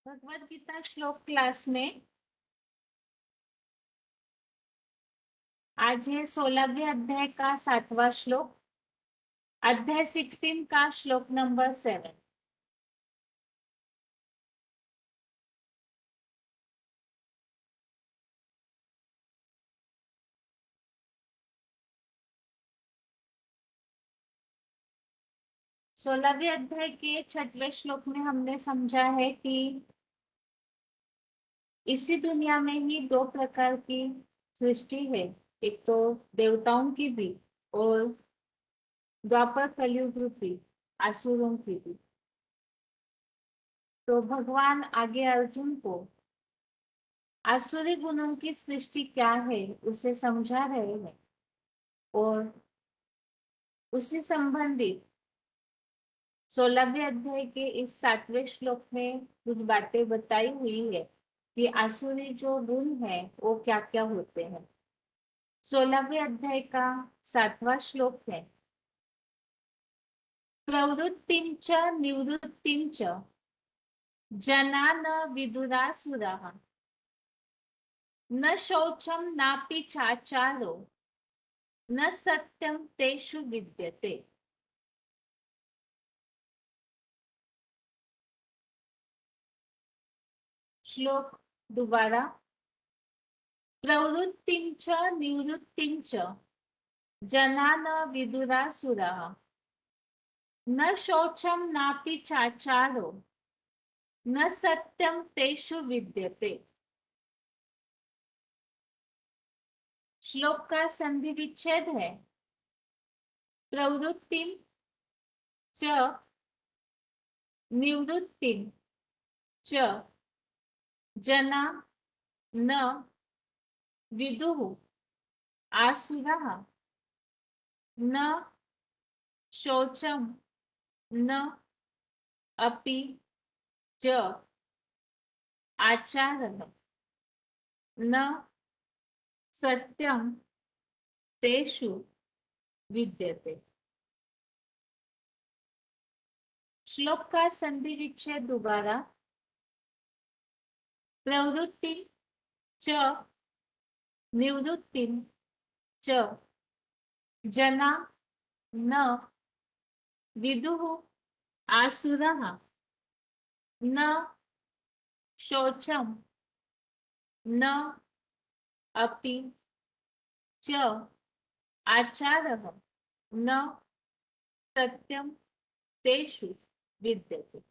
भगवत गीता श्लोक क्लास में आज है 16वें अध्याय का 7वां श्लोक। अध्याय 16 का श्लोक नंबर 7। सोलहवें अध्याय के 6वें श्लोक में हमने समझा है कि इसी दुनिया में ही दो प्रकार की सृष्टि है। एक तो देवताओं की भी और द्वापर कलयुग रूपी असुरों की भी। तो भगवान आगे अर्जुन को आसुरी गुणों की सृष्टि क्या है उसे समझा रहे हैं और उसी संबंधित 16वें अध्याय के इस 7वें श्लोक में कुछ बातें बताई हुई है कि आसुरी जो गुण है वो क्या क्या होते हैं। 16वें अध्याय का 7वां श्लोक है, प्रवृत्तिं च निवृत्तिं च जना न विदुरासुरः न शौचम नापि चाचारो न सत्यम तेषु विद्यते। श्लोक दोबारा, प्रवृत्तिं च निवृत्तिं च जना न विदुरासुरः न शौचम नापि चाचारो न सत्यम तेषु विद्यते। श्लोक का संधि विच्छेद है, प्रवृत्ति च निवृत्ति च जना न विदुः आसुरः न शौचम न अपि च आचारः न सत्यम तेषु विद्यते। श्लोक का संधि विच्छेद दोबारा, प्रवृत्ति च निवृत्ति च जना न विदुः आसुरः न शौचम न अपि च आचारः न सत्यम तेषु विद्यते।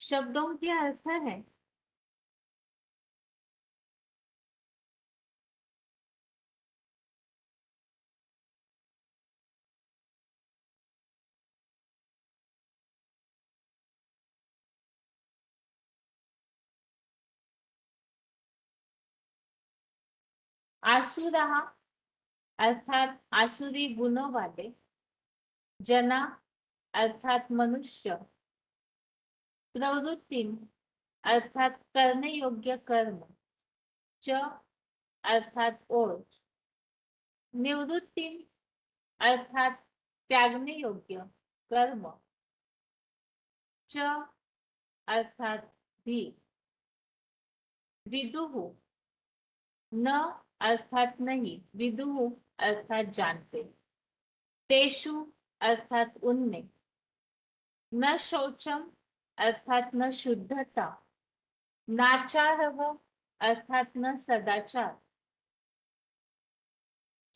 शब्दों के अर्थ है, आसुरः अर्थात आसुरी गुणों वाले, जना अर्थात मनुष्य, प्रवृत्ति अर्थात करने योग्य कर्म, च अर्थात और, निवृत्ति अर्थात त्यागने योग्य कर्म, च अर्थात भी, विदुः न अर्थात नहीं, विदुः अर्थात जानते, तेषु अर्थात उनमें, न शौचम अर्थात न शुद्धता, नाचारः अर्थात न सदाचार,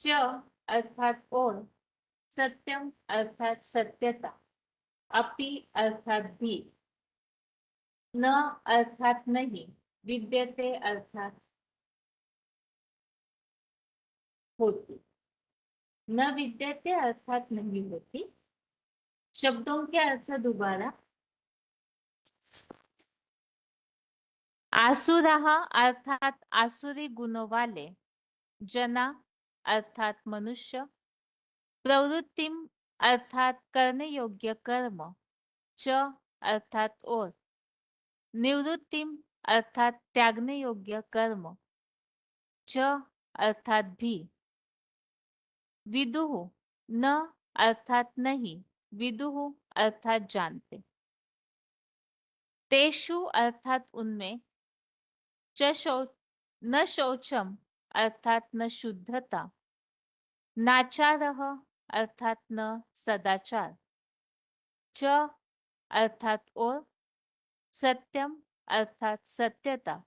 च अर्थात और, सत्यम अर्थात सत्यता, अपि अर्थात भी, न अर्थात नहीं, विद्यते अर्थात होती, न विद्यते अर्थात नहीं होती। शब्दों के अर्थ दोबारा, आसुरः अर्थात आसुरी गुणों वाले, जना अर्थात मनुष्य, प्रवृत्तिम अर्थात करने योग्य कर्म, च अर्थात और, निवृत्तिम अर्थात त्यागने योग्य कर्म, च अर्थात भी, विदुः न अर्थात नहीं, विदुः अर्थात जानते, तेषु अर्थात उनमें, च न शौचम अर्थात न शुद्धता, नाचारः अर्थात न सदाचार, च अर्थात और, सत्यम अर्थात सत्यता,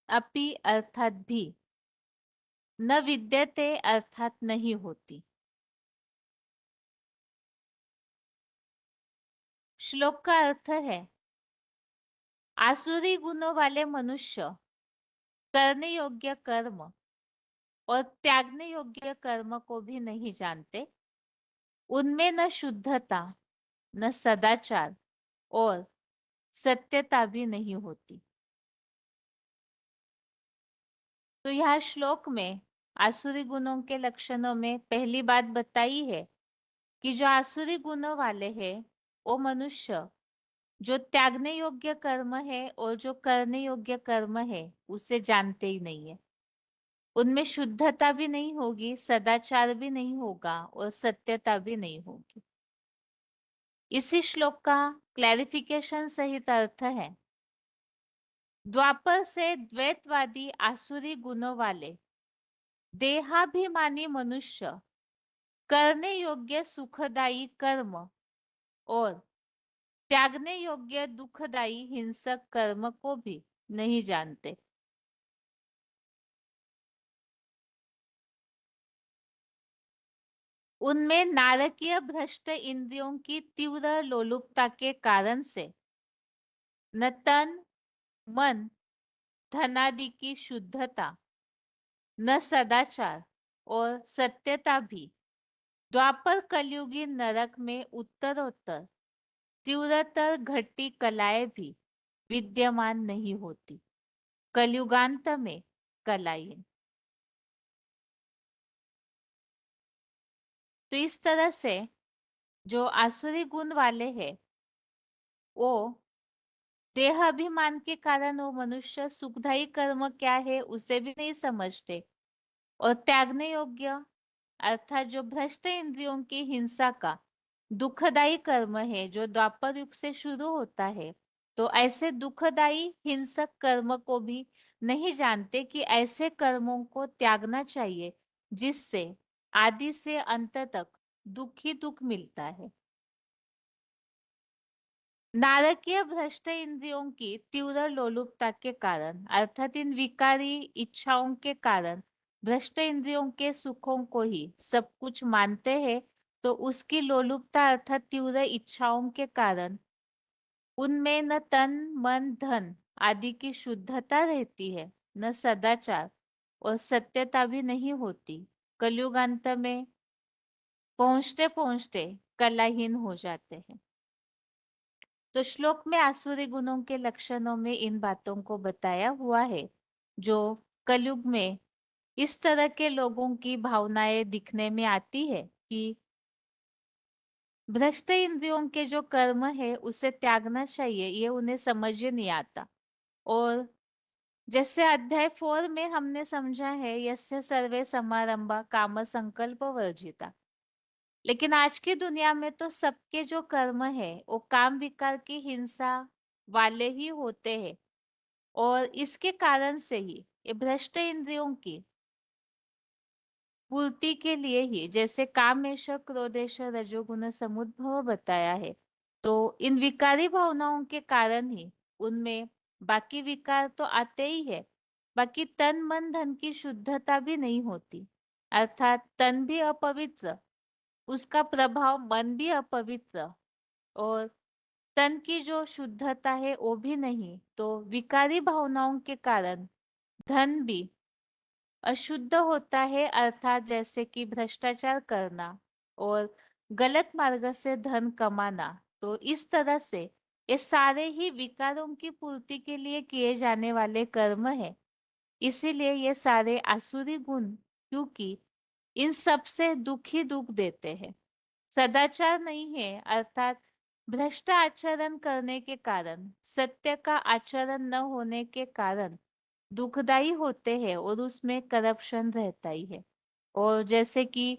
अपि अर्थात भी, न विद्यते अर्थात नहीं होती। श्लोक का अर्थ है, आसुरी गुणों वाले मनुष्य करने योग्य कर्म और त्यागने योग्य कर्म को भी नहीं जानते, उनमें न शुद्धता, न सदाचार और सत्यता भी नहीं होती। तो यह श्लोक में आसुरी गुणों के लक्षणों में पहली बात बताई है कि जो आसुरी गुणों वाले हैं वो मनुष्य जो त्यागने योग्य कर्म है और जो करने योग्य कर्म है उसे जानते ही नहीं है। उनमें शुद्धता भी नहीं होगी, सदाचार भी नहीं होगा और सत्यता भी नहीं होगी। इसी श्लोक का क्लैरिफिकेशन सहित अर्थ है, द्वापर से द्वैतवादी आसुरी गुणों वाले देहाभिमानी मनुष्य करने योग्य सुखदायी कर्म और त्यागने योग्य दुखदायी हिंसक कर्म को भी नहीं जानते। उनमें नारकीय भ्रष्ट इंद्रियों की तीव्र लोलुपता के कारण से न तन मन धनादि की शुद्धता, न सदाचार और सत्यता भी द्वापर कलयुगी नरक में उत्तरोत्तर तीव्रतर घटती कलाएं भी विद्यमान नहीं होती। कलयुगांत में कलाएं। तो इस तरह से जो आसुरी गुण वाले हैं वो देह अभिमान के कारण वो मनुष्य सुखदायी कर्म क्या है उसे भी नहीं समझते और त्यागने योग्य अर्थात जो भ्रष्ट इंद्रियों की हिंसा का दुखदायी कर्म है जो द्वापर युग से शुरू होता है, तो ऐसे दुखदायी हिंसक कर्म को भी नहीं जानते कि ऐसे कर्मों को त्यागना चाहिए जिससे आदि से अंत तक दुख ही दुख मिलता है। नारकीय भ्रष्ट इंद्रियों की तीव्र लोलुपता के कारण अर्थात इन विकारी इच्छाओं के कारण भ्रष्ट इंद्रियों के सुखों को ही सब कुछ मानते हैं, तो उसकी लोलुपता अर्थात तीव्र इच्छाओं के कारण उनमें न तन मन धन आदि की शुद्धता रहती है, न सदाचार और सत्यता भी नहीं होती। कलयुगांत में पहुंचते पहुंचते कलाहीन हो जाते हैं। तो श्लोक में आसुरी गुणों के लक्षणों में इन बातों को बताया हुआ है जो कलयुग में इस तरह के लोगों की भावनाएं दिखने में आती है कि भ्रष्ट इंद्रियों के जो कर्म है उसे त्यागना चाहिए, ये उन्हें समझ ही नहीं आता। और जैसे अध्याय 4 में हमने समझा है, यस्य सर्वे समारंभा काम संकल्प वर्जिता। लेकिन आज की दुनिया में तो सबके जो कर्म है वो काम विकार की हिंसा वाले ही होते हैं और इसके कारण से ही ये भ्रष्ट इंद्रियों की पूर्ति के लिए ही जैसे कामेश क्रोधेश रजोगुण समुद्भव बताया है, तो इन विकारी भावनाओं के कारण ही उनमें बाकी विकार तो आते ही है, बाकी तन मन धन की शुद्धता भी नहीं होती, अर्थात तन भी अपवित्र, उसका प्रभाव मन भी अपवित्र और तन की जो शुद्धता है वो भी नहीं, तो विकारी भावनाओं के कारण धन भी अशुद्ध होता है, अर्थात जैसे कि भ्रष्टाचार करना और गलत मार्ग से धन कमाना। तो इस तरह से ये सारे ही विकारों की पूर्ति के लिए किए जाने वाले कर्म है। इसीलिए ये सारे आसुरी गुण, क्योंकि इन सब से दुख ही दुख देते हैं। सदाचार नहीं है, अर्थात भ्रष्ट आचरण करने के कारण, सत्य का आचरण न होने के कारण दुखदाई होते हैं और उसमें करप्शन रहता ही है। और जैसे कि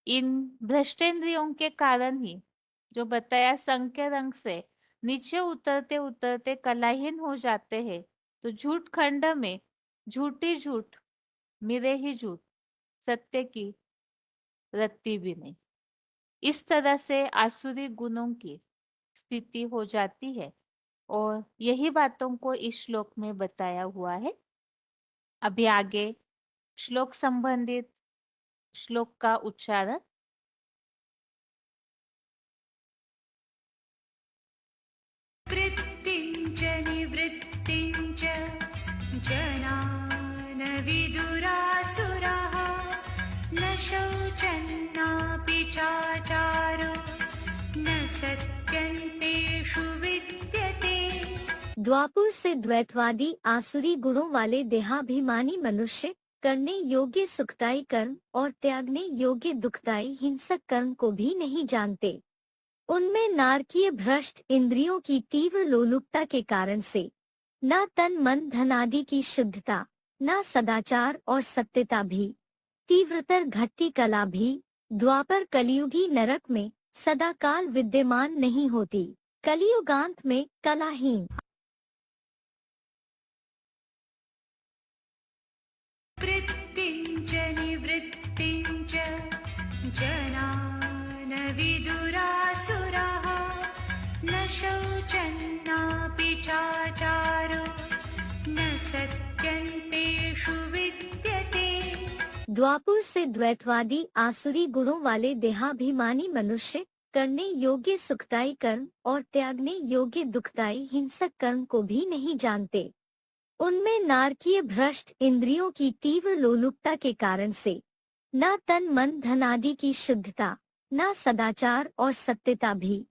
इन भ्रष्टेंद्रियों के कारण ही जो बताया संख्या रंग से नीचे उतरते उतरते कलाहीन हो जाते हैं, तो झूठ खंड में झूठी झूठ मिले ही झूठ, सत्य की रत्ती भी नहीं। इस तरह से आसुरी गुणों की स्थिति हो जाती है और यही बातों को इस श्लोक में बताया हुआ है। अभी आगे श्लोक संबंधित श्लोक का उच्चारण। वृत्तिं च निवृत्तिं च जना न विदुरासुरः न शौचन्नापि चाचारो न सत्यन्तेषु विद्यते। द्वापुर से द्वैतवादी आसुरी गुणों वाले देहाभिमानी मनुष्य करने योग्य सुखदायी कर्म और त्यागने योग्य दुखदायी हिंसक कर्म को भी नहीं जानते। उनमें नारकीय भ्रष्ट इंद्रियों की तीव्र लोलुपता के कारण से न तन मन धन आदि की शुद्धता, न सदाचार और सत्यता भी, तीव्रतर घटती कला भी द्वापर कलियुगी नरक में सदा काल विद्यमान नहीं होती। कलियुगांत में कलाहीन वृत्तिं च निवृत्तिं च जना न विदुरासुरः न शौचन्नापि चाचारो न सत्यन्तेषु विद्यते। द्वापुर से द्वैतवादी आसुरी गुणों वाले देहाभिमानी मनुष्य करने योग्य सुखदायी कर्म और त्यागने योग्य दुखदायी हिंसक कर्म को भी नहीं जानते। उनमें नारकीय भ्रष्ट इंद्रियों की तीव्र लोलुपता के कारण से न तन मन धन आदि की शुद्धता, न सदाचार और सत्यता भी,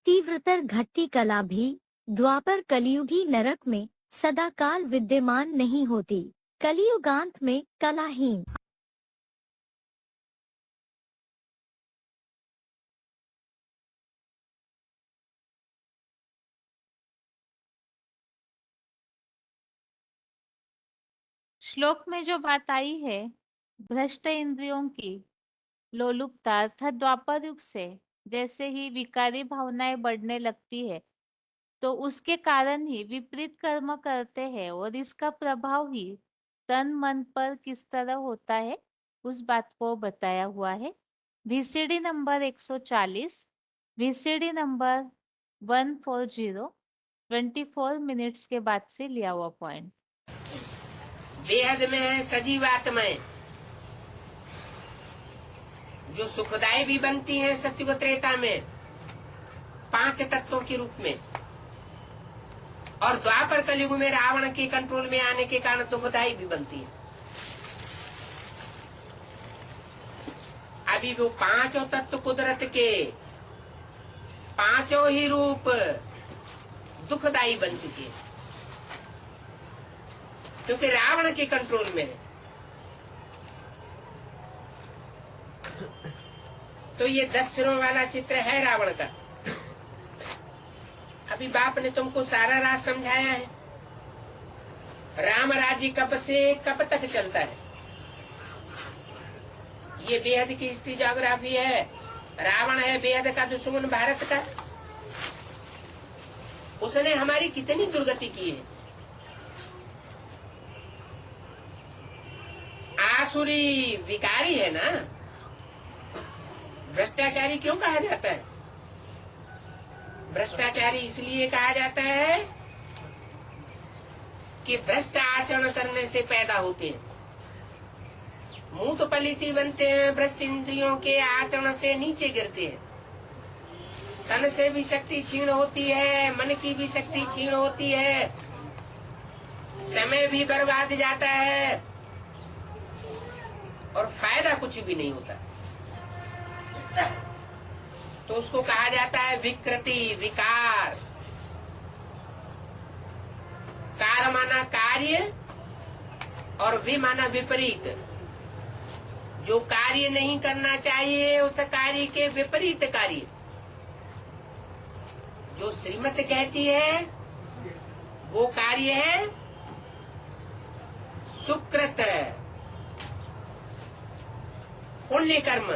तीव्रतर घटती कला भी द्वापर कलियुगी नरक में सदा काल विद्यमान नहीं होती। कलियुगांत में कलाहीन श्लोक में जो बात आई है भ्रष्ट इंद्रियों की लोलुपता, अर्थात द्वापर युग से जैसे ही विकारी भावनाएं बढ़ने लगती है तो उसके कारण ही विपरीत कर्म करते हैं और इसका प्रभाव ही तन मन पर किस तरह होता है उस बात को बताया हुआ है। VCD number 140, VCD number 140, 24 minutes के बाद से लिया हुआ पॉइंट। बेहद में है सजीव आत्माएं जो सुखदायी भी बनती हैं सत्युग त्रेता में 5 तत्वों के रूप में, और द्वापर कलयुग में रावण के कंट्रोल में आने के कारण दुखदायी भी बनती है। अभी वो 5 तत्व कुदरत के 5 ही रूप दुखदायी बन चुके हैं क्योंकि रावण के कंट्रोल में है। तो ये 10 सिरों वाला चित्र है रावण का। अभी बाप ने तुमको सारा राज समझाया है। राम राज्य कब से कब तक चलता है, ये बेहद की हिस्ट्री ज्योग्राफी है। रावण है बेहद का दुश्मन भारत का। उसने हमारी कितनी दुर्गति की है। आसुरी विकारी है ना। भ्रष्टाचारी क्यों कहा जाता है? भ्रष्टाचारी इसलिए कहा जाता है कि भ्रष्ट आचरण करने से पैदा होते हैं। मुंह तो पलीती बनते हैं, भ्रष्ट इंद्रियों के आचरण से नीचे गिरते हैं। तन से भी शक्ति छीण होती है, मन की भी शक्ति छीण होती है, समय भी बर्बाद जाता है और फायदा कुछ भी नहीं होता। तो उसको कहा जाता है विकृति, विकार। कार माना कार्य और वि माना विपरीत। जो कार्य नहीं करना चाहिए उस कार्य के विपरीत कार्य, जो श्रीमत कहती है वो कार्य है सुकृत पुण्य कर्म,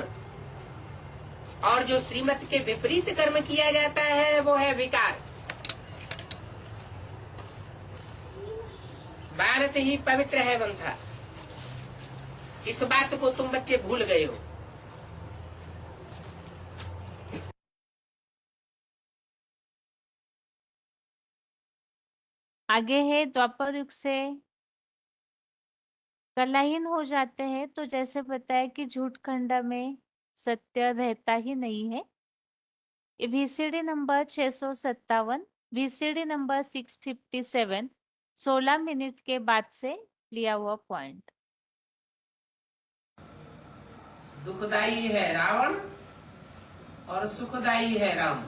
और जो श्रीमत के विपरीत कर्म किया जाता है वो है विकार। भारत ही पवित्र है बंथा, इस बात को तुम बच्चे भूल गए हो। आगे है द्वापर युग से कलाहीन हो जाते हैं, तो जैसे बताया कि झूठ खंड में सत्य रहता ही नहीं है। VCD number 657, VCD number 657, 16 minute के बाद से लिया हुआ पॉइंट। दुखदाई है रावण और सुखदाई है राम।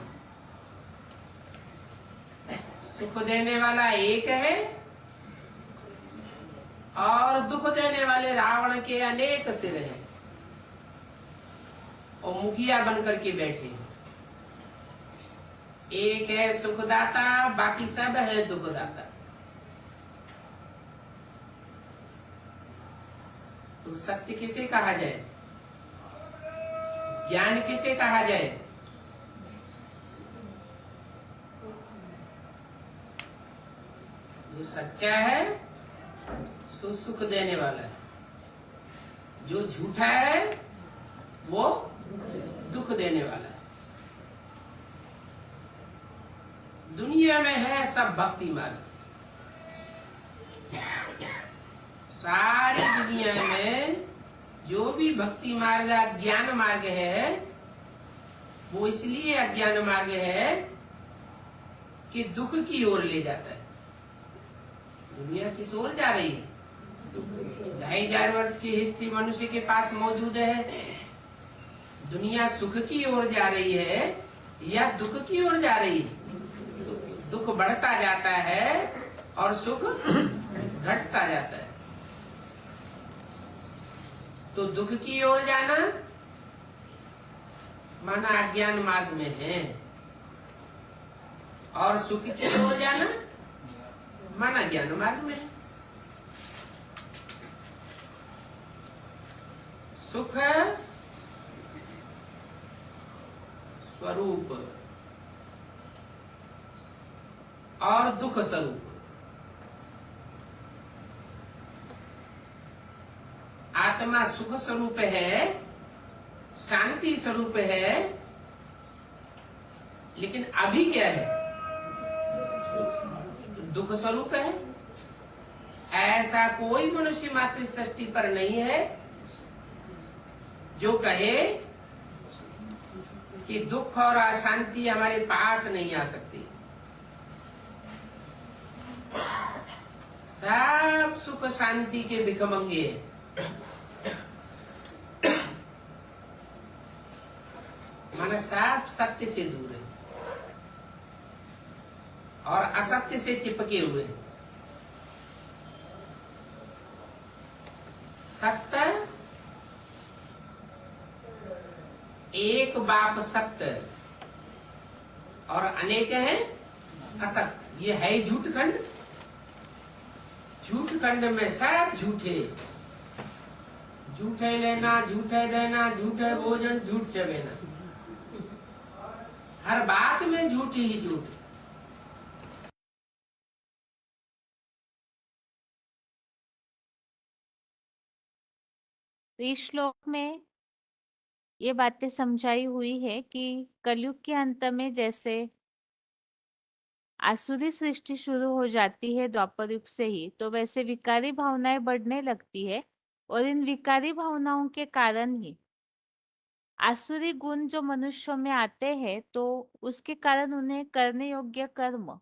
सुख देने वाला एक है और दुख देने वाले रावण के अनेक सिर हैं और मुखिया बनकर के बैठे। एक है सुखदाता, बाकी सब है दुखदाता। तो सत्य किसे कहा जाए, ज्ञान किसे कहा जाए? जो सच्चा है सो सुख देने वाला है, जो झूठा है वो दुख देने वाला है। दुनिया में है सब भक्ति मार्ग, सारी दुनिया में जो भी भक्ति मार्ग अज्ञान मार्ग है वो इसलिए अज्ञान मार्ग है कि दुख की ओर ले जाता है। दुनिया किस ओर जा रही है? 2500 वर्ष की हिस्ट्री मनुष्य के पास मौजूद है। दुनिया सुख की ओर जा रही है या दुख की ओर जा रही है? दुख बढ़ता जाता है और सुख घटता जाता है। तो दुख की ओर जाना माना अज्ञान मार्ग में है, और सुख की ओर जाना माना ज्ञान मार्ग में है। सुख स्वरूप और दुख स्वरूप। आत्मा सुख स्वरूप है, शांति स्वरूप है, लेकिन अभी क्या है? दुख स्वरूप है। ऐसा कोई मनुष्य मात्र सृष्टि पर नहीं है जो कहे कि दुख और अशांति हमारे पास नहीं आ सकती। सब सुख शांति के भिखमंगे हैं। माना सब सत्य से दूर है और असत्य से चिपके हुए हैं। सत्य एक बाप सत्य और अनेक है असत्य। ये है झूठ खंड। झूठ खंड में सब झूठे, झूठे लेना, झूठे देना, झूठे भोजन, झूठ चबेना, हर बात में झूठ ही झूठ। इस श्लोक में ये बातें समझाई हुई है कि कलयुग के अंत में जैसे आसुरी सृष्टि शुरू हो जाती है द्वापर युग से ही, तो वैसे विकारी भावनाएं बढ़ने लगती है, और इन विकारी भावनाओं के कारण ही आसुरी गुण जो मनुष्यों में आते हैं, तो उसके कारण उन्हें करने योग्य कर्म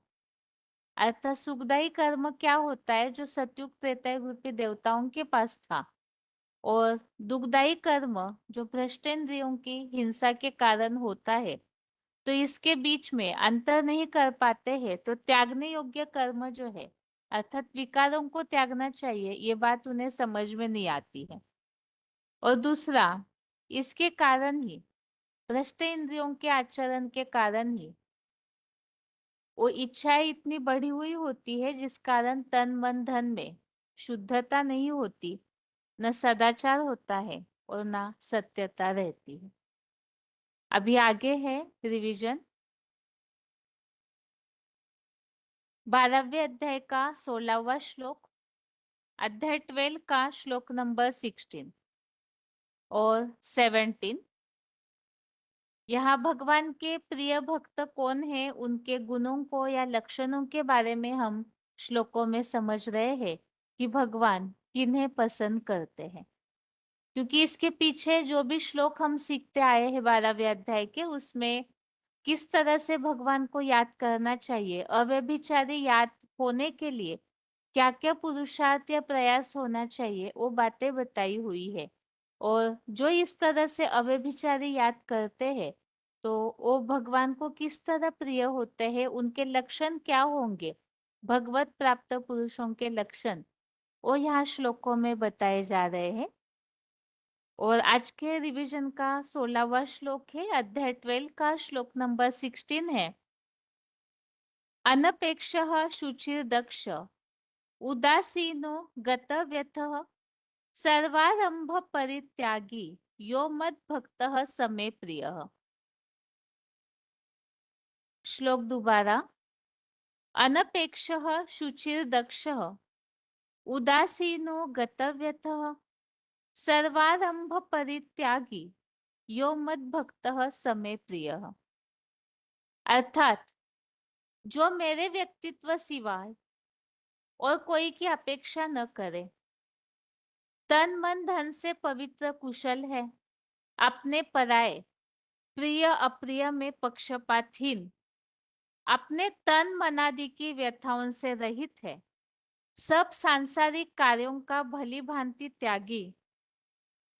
अर्थात सुखदायी कर्म क्या होता है जो सतयुग त्रेतायुग रूपी देवताओं के पास था, और दुखदायी कर्म जो भ्रष्टेंद्रियों की हिंसा के कारण होता है, तो इसके बीच में अंतर नहीं कर पाते हैं। तो त्यागने योग्य कर्म जो है अर्थात विकारों को त्यागना चाहिए, ये बात उन्हें समझ में नहीं आती है। और दूसरा, इसके कारण ही, भ्रष्ट इंद्रियों के आचरण के कारण ही वो इच्छाएं इतनी बढ़ी हुई होती है, जिस कारण तन मन धन में शुद्धता नहीं होती, न सदाचार होता है और न सत्यता रहती है। अभी आगे है रिवीजन। 12वें अध्याय का 16वां श्लोक, अध्याय 12 का श्लोक नंबर 16 और 17। यहाँ भगवान के प्रिय भक्त कौन है, उनके गुणों को या लक्षणों के बारे में हम श्लोकों में समझ रहे हैं कि भगवान किन्हें पसंद करते हैं। क्योंकि इसके पीछे जो भी श्लोक हम सीखते आए हैं 12वें अध्याय के, उसमें किस तरह से भगवान को याद करना चाहिए, अव्यभिचारी याद होने के लिए क्या क्या पुरुषार्थ या प्रयास होना चाहिए, वो बातें बताई हुई है। और जो इस तरह से अव्यभिचारी याद करते हैं, तो वो भगवान को किस तरह प्रिय होते हैं, उनके लक्षण क्या होंगे, भगवत प्राप्त पुरुषों के लक्षण, वो यहाँ श्लोकों में बताए जा रहे हैं। और आज के रिवीजन का 16वां श्लोक है, अध्याय 12 का श्लोक नंबर 16 है। अनपेक्षः शुचिर्दक्ष उदासीनो गतव्यथः सर्वारंभ परित्यागी यो मद भक्तः समे प्रियः। श्लोक दोबारा। अनपेक्षः शुचिर्दक्षः उदासीनो गतव्यथः सर्वारंभ परित्यागी यो मद भक्तः समे प्रियः। अर्थात जो मेरे व्यक्तित्व सिवाय और कोई की अपेक्षा न करे, तन मन धन से पवित्र कुशल है, अपने पराये प्रिय अप्रिय में पक्षपातहीन, अपने तन मनादि की व्यथाओं से रहित है, सब सांसारिक कार्यों का भली भांति त्यागी,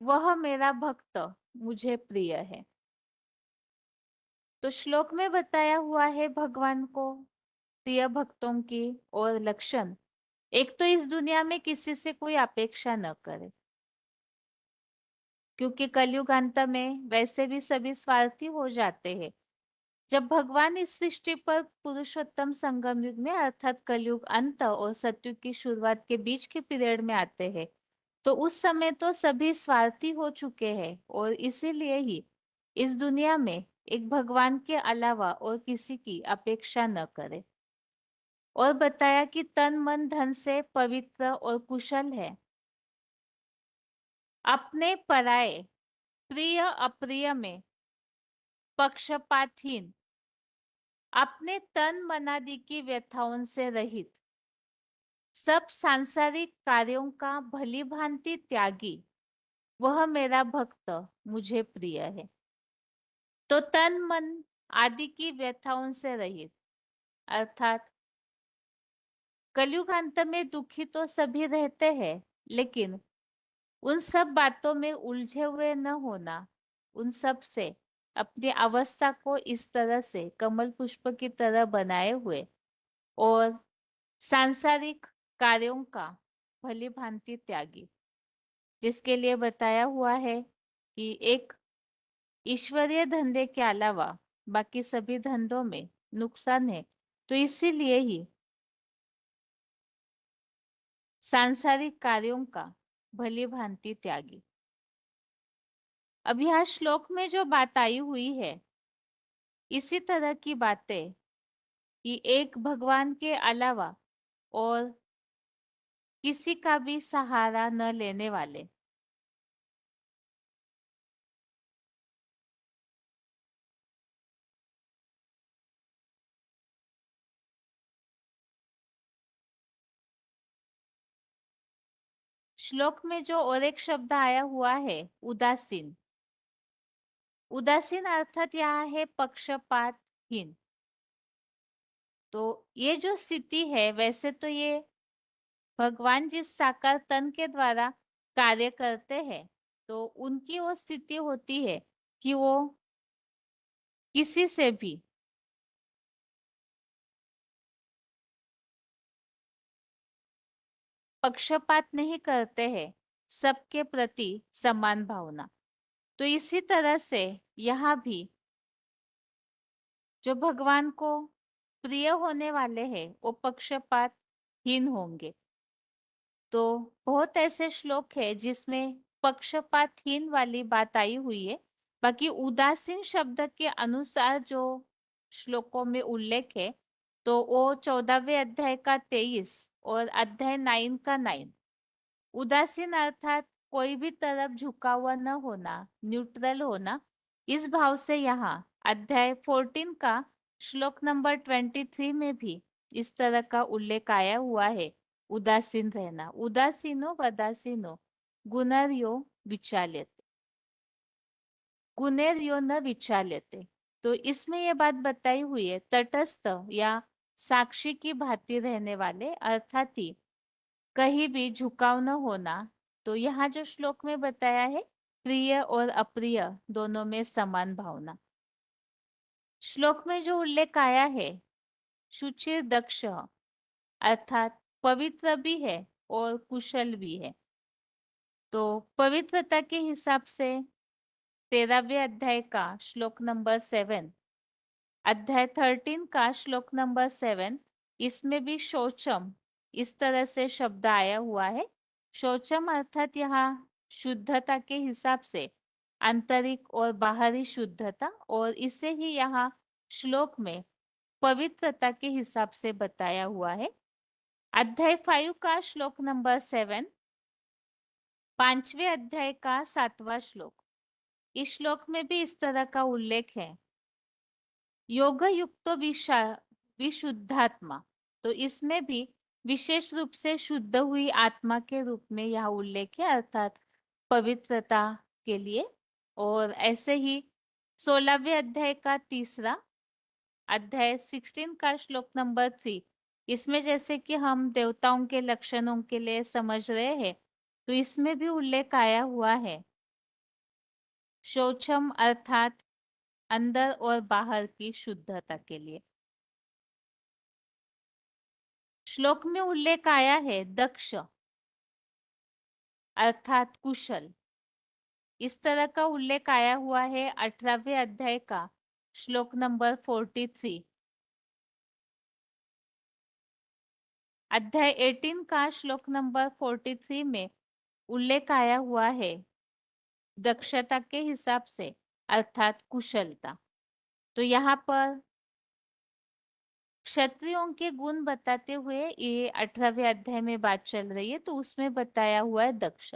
वह मेरा भक्त मुझे प्रिय है। तो श्लोक में बताया हुआ है भगवान को प्रिय भक्तों की और लक्षण। एक तो इस दुनिया में किसी से कोई अपेक्षा न करे, क्योंकि कलयुग अंत में वैसे भी सभी स्वार्थी हो जाते हैं। जब भगवान इस सृष्टि पर पुरुषोत्तम संगम युग में अर्थात कलयुग अंत और सतयुग की शुरुआत के बीच के पीरियड में आते हैं, तो उस समय तो सभी स्वार्थी हो चुके हैं और इसीलिए ही इस दुनिया में एक भगवान के अलावा और किसी की अपेक्षा न करे। और बताया कि तन मन धन से पवित्र और कुशल है, अपने पराये प्रिय अप्रिय में पक्षपातहीन, अपने तन मनादि की व्यथाओं से रहित, सब सांसारिक कार्यों का भली भांति त्यागी, वह मेरा भक्त मुझे प्रिय है। तो तन मन आदि की व्यथाओं से रहित अर्थात कलयुग अंत में दुखी तो सभी रहते हैं, लेकिन उन सब बातों में उलझे हुए न होना, उन सब से अपनी अवस्था को इस तरह से कमल पुष्प की तरह बनाए हुए और सांसारिक कार्यों का भली भांति त्यागी, जिसके लिए बताया हुआ है कि एक ईश्वरीय धंधे के अलावा बाकी सभी धंधों में नुकसान है, तो इसीलिए ही सांसारिक कार्यों का भली भांति त्यागी। अब यह श्लोक में जो बात आई हुई है, इसी तरह की बातें कि एक भगवान के अलावा और किसी का भी सहारा न लेने वाले, श्लोक में जो और एक शब्द आया हुआ है उदासीन, उदासीन अर्थात यहाँ है पक्षपातहीन। तो ये जो स्थिति है, वैसे तो ये भगवान जिस साकार तन के द्वारा कार्य करते हैं, तो उनकी वो स्थिति होती है कि वो किसी से भी पक्षपात नहीं करते हैं, सबके प्रति समान भावना। तो इसी तरह से यहाँ भी जो भगवान को प्रिय होने वाले हैं वो पक्षपातहीन होंगे। तो बहुत ऐसे श्लोक है जिसमें पक्षपातहीन वाली बात आई हुई है। बाकी उदासीन शब्द के अनुसार जो श्लोकों में उल्लेख है तो वो 14वें अध्याय का 23 और अध्याय 9 का 9। उदासीन अर्थात कोई भी तरफ झुका हुआ न होना, न्यूट्रल होना। इस भाव से यहाँ अध्याय 14 का श्लोक नंबर 23 में भी इस तरह का उल्लेख आया हुआ है। उदासीन रहना, उदासीनो वदासीनो गुणर्यो विचाल्यते, गुणेर्यो न विचाल्यते। तो इसमें ये बात बताई हुई है तटस्थ या साक्षी की भांति रहने वाले अर्थात ही कहीं भी झुकाव न होना। तो यहाँ जो श्लोक में बताया है प्रिय और अप्रिय दोनों में समान भावना। श्लोक में जो उल्लेख आया है शुचिर दक्ष अर्थात पवित्र भी है और कुशल भी है। तो पवित्रता के हिसाब से 13वें अध्याय का श्लोक नंबर 7, अध्याय 13 का श्लोक नंबर 7, इसमें भी शौचम इस तरह से शब्द आया हुआ है। शौचम अर्थात यहाँ शुद्धता के हिसाब से आंतरिक और बाहरी शुद्धता, और इसे ही यहाँ श्लोक में पवित्रता के हिसाब से बताया हुआ है। अध्याय 5 का श्लोक नंबर 7, 5वें अध्याय का 7वां श्लोक। इस श्लोक में भी इस तरह का उल्लेख है योग युक्तो विशुद्धात्मा। तो इसमें भी विशेष रूप से शुद्ध हुई आत्मा के रूप में यह उल्लेख है अर्थात पवित्रता के लिए। और ऐसे ही 16वें अध्याय का 3 अध्याय 16 का श्लोक नंबर 3, इसमें जैसे कि हम देवताओं के लक्षणों के लिए समझ रहे हैं तो इसमें भी उल्लेख आया हुआ है शौचम अर्थात अंदर और बाहर की शुद्धता के लिए। श्लोक में उल्लेख आया है दक्ष अर्थात कुशल। इस तरह का उल्लेख आया हुआ है 18वें अध्याय का श्लोक नंबर 43। अध्याय 18 का श्लोक नंबर 43 में उल्लेख आया हुआ है दक्षता के हिसाब से अर्थात कुशलता। तो यहाँ पर क्षत्रियों के गुण बताते हुए ये 18वें अध्याय में बात चल रही है तो उसमें बताया हुआ है दक्ष।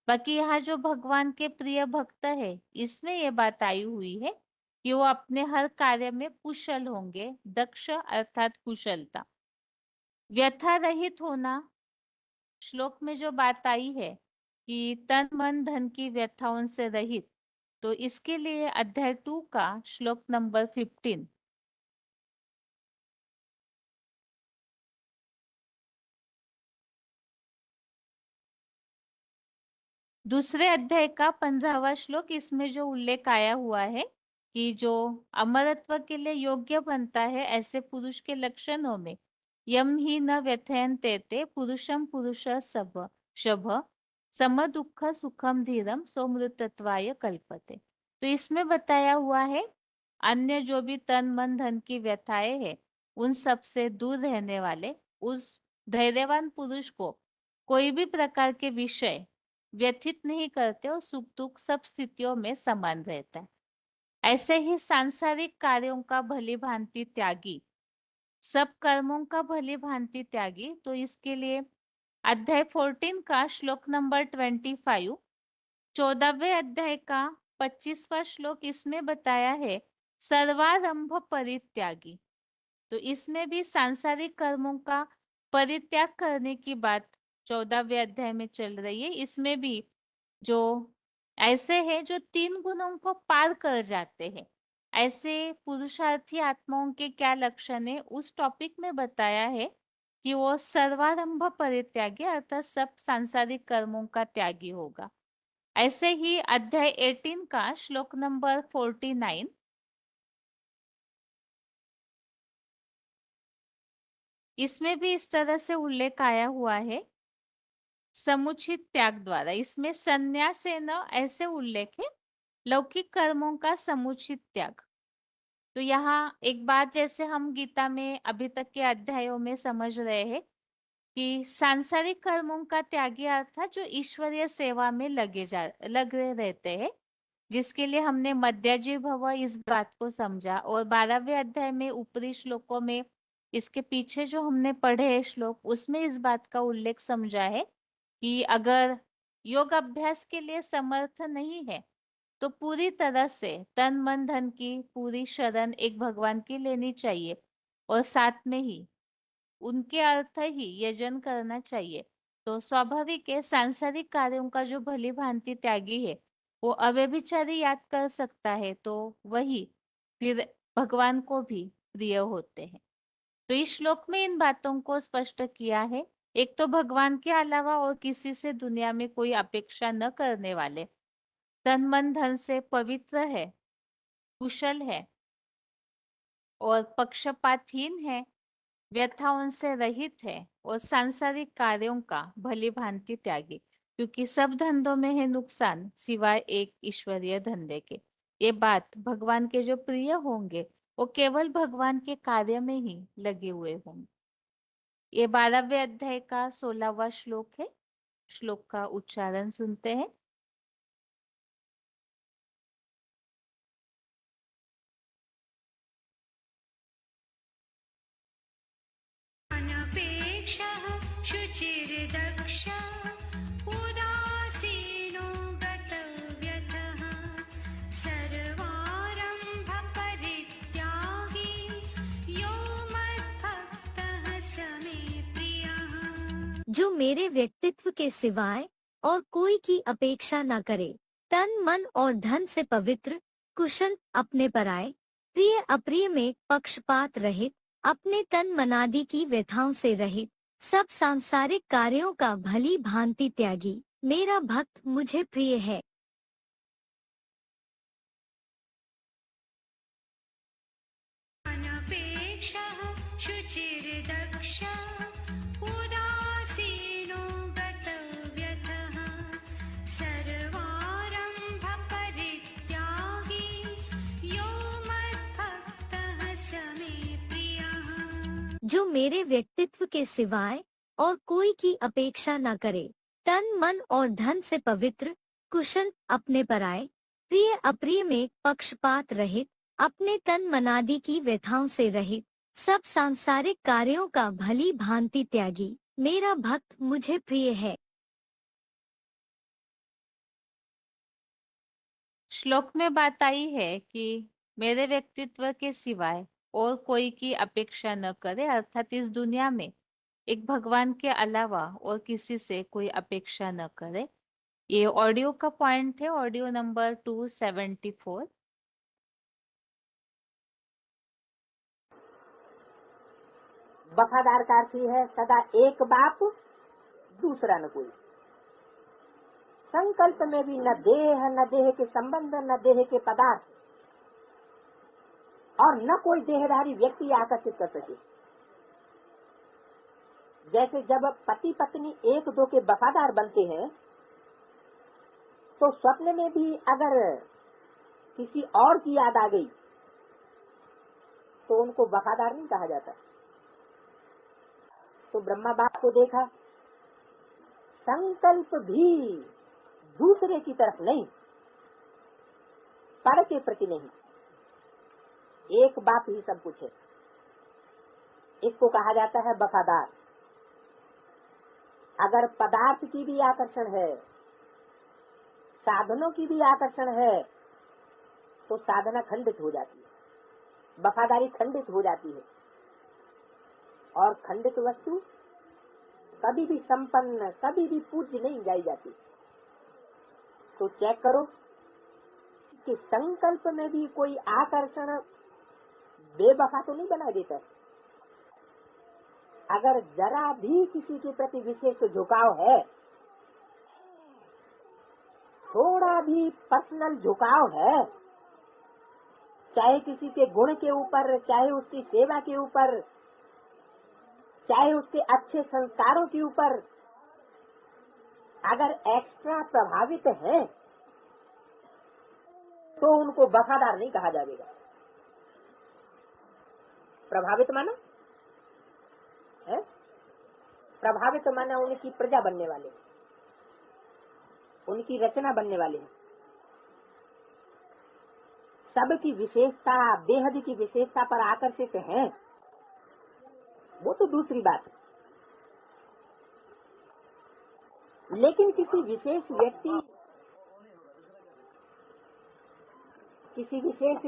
बाकी यहाँ जो भगवान के प्रिय भक्त है इसमें ये बात आई हुई है कि वो अपने हर कार्य में कुशल होंगे। दक्ष अर्थात कुशलता। व्यथा रहित होना, श्लोक में जो बात आई है कि तन मन धन की व्यथाओं से रहित, तो इसके लिए अध्याय 2 का श्लोक नंबर 15। दूसरे अध्याय का 15वां श्लोक, इसमें जो उल्लेख आया हुआ है कि जो अमरत्व के लिए योग्य बनता है ऐसे पुरुष के लक्षणों में यम ही न व्यथयन्ते ते पुरुषम पुरुष सब शभ सम दुख सुखम धीरम सोमृतत्वाय कल्पते। तो इसमें बताया हुआ है अन्य जो भी तन मन धन की व्यथाएं है उन सब से दूर रहने वाले उस धैर्यवान पुरुष को कोई भी प्रकार के विषय व्यथित नहीं करते और सुख दुख सब स्थितियों में समान रहता है। ऐसे ही सांसारिक कार्यों का भली भांति त्यागी, सब कर्मों का भली भांति त्यागी। तो इसके लिए अध्याय 14 का श्लोक नंबर 25, 14वें अध्याय का 25वां श्लोक, इसमें बताया है सर्वारंभ परित्यागी। तो इसमें भी सांसारिक कर्मों का परित्याग करने की बात 14वें अध्याय में चल रही है। इसमें भी जो ऐसे हैं जो 3 गुणों को पार कर जाते हैं ऐसे पुरुषार्थी आत्माओं के क्या लक्षण है उस टॉपिक में बताया है कि वो सर्वारंभ परित्यागी अर्थात सब सांसारिक कर्मों का त्यागी होगा। ऐसे ही अध्याय 18 का श्लोक नंबर 49, इसमें भी इस तरह से उल्लेख आया हुआ है समुचित त्याग द्वारा। इसमें संन्यास है न ऐसे उल्लेख है, लौकिक कर्मों का समुचित त्याग। तो यहाँ एक बात जैसे हम गीता में अभी तक के अध्यायों में समझ रहे हैं कि सांसारिक कर्मों का त्यागी अर्थात जो ईश्वरीय सेवा में लगे रहते हैं, जिसके लिए हमने मध्याजी भव इस बात को समझा। और 12वें अध्याय में ऊपरी श्लोकों में इसके पीछे जो हमने पढ़े हैं श्लोक, उसमें इस बात का उल्लेख समझा है कि अगर योग अभ्यास के लिए समर्थ नहीं है तो पूरी तरह से तन मन धन की पूरी शरण एक भगवान की लेनी चाहिए और साथ में ही उनके अर्थ ही यजन करना चाहिए। तो स्वाभाविक है सांसारिक कार्यों का जो भली भांति त्यागी है वो अव्यभिचारी याद कर सकता है, तो वही फिर भगवान को भी प्रिय होते हैं। तो इस श्लोक में इन बातों को स्पष्ट किया है। एक तो भगवान के अलावा और किसी से दुनिया में कोई अपेक्षा न करने वाले, तन मन धन से पवित्र है, कुशल है और पक्षपातहीन है, व्यथाओं से रहित है और सांसारिक कार्यों का भली भांति त्यागी, क्योंकि सब धंधों में है नुकसान सिवाय एक ईश्वरीय धंधे के। ये बात भगवान के जो प्रिय होंगे वो केवल भगवान के कार्य में ही लगे हुए होंगे। ये 12वें अध्याय का 16वां श्लोक है। श्लोक का उच्चारण सुनते हैं। अनपेक्षः शुचिर्दक्षः उदासीनो गतव्यतः सर्वारम्भपरित्यागी यो मद्भक्तः स मे प्रियः। जो मेरे व्यक्तित्व के सिवाय और कोई की अपेक्षा न करे, तन मन और धन से पवित्र, कुशल, अपने पराये, प्रिय अप्रिय में पक्षपात रहित, अपने तन मनादि की व्यथाओं से रहित, सब सांसारिक कार्यों का भली भांति त्यागी, मेरा भक्त मुझे प्रिय है। अनपेक्षः शुचिर्दक्षः उदासीनो गतव्यतः सर्वारम्भपरित्यागी यो मद्भक्तः स मे प्रियः। जो मेरे व्यक्तित्व के सिवाय और कोई की अपेक्षा न करे, तन मन और धन से पवित्र, कुशल, अपने पराये, प्रिय अप्रिय में पक्षपात रहित, अपने तन मनादि की व्यथाओं से रहित, सब सांसारिक कार्यों का भली भांति त्यागी, मेरा भक्त मुझे प्रिय है। श्लोक में बात आई है कि मेरे व्यक्तित्व के सिवाय और कोई की अपेक्षा न करे, अर्थात इस दुनिया में एक भगवान के अलावा और किसी से कोई अपेक्षा न करे। ये ऑडियो का पॉइंट है, ऑडियो नंबर 274। वफादार का अर्थ है सदा एक बाप दूसरा न कोई। संकल्प में भी न देह के संबंध, न देह के पदार्थ और न कोई देहधारी व्यक्ति आकर्षित कर सके। जैसे जब पति पत्नी एक दो के वफादार बनते हैं तो स्वप्न में भी अगर किसी और की याद आ गई तो उनको वफादार नहीं कहा जाता। तो ब्रह्मा बाप को देखा, संकल्प भी दूसरे की तरफ नहीं, पर के प्रति नहीं, एक बाप ही सब कुछ है। इसको कहा जाता है वफादार। अगर पदार्थ की भी आकर्षण है, साधनों की भी आकर्षण है, तो साधना खंडित हो जाती है, वफादारी खंडित हो जाती है। और खंडित वस्तु कभी भी संपन्न, कभी भी पूज्य नहीं गाई जाती। तो चेक करो कि संकल्प में भी कोई आकर्षण बेवफा तो नहीं बना देता। अगर जरा भी किसी के प्रति विशेष झुकाव है, थोड़ा भी पर्सनल झुकाव है, चाहे किसी के गुण के ऊपर, चाहे उसकी सेवा के ऊपर, चाहे उसके अच्छे संस्कारों के ऊपर, अगर एक्स्ट्रा प्रभावित है तो उनको वफादार नहीं कहा जाएगा। प्रभावित माना है, प्रभावित माना उनकी प्रजा बनने वाले, उनकी रचना बनने वाले हैं। सबकी विशेषता, बेहद की विशेषता पर आकर्षित हैं, वो तो दूसरी बात है। लेकिन किसी विशेष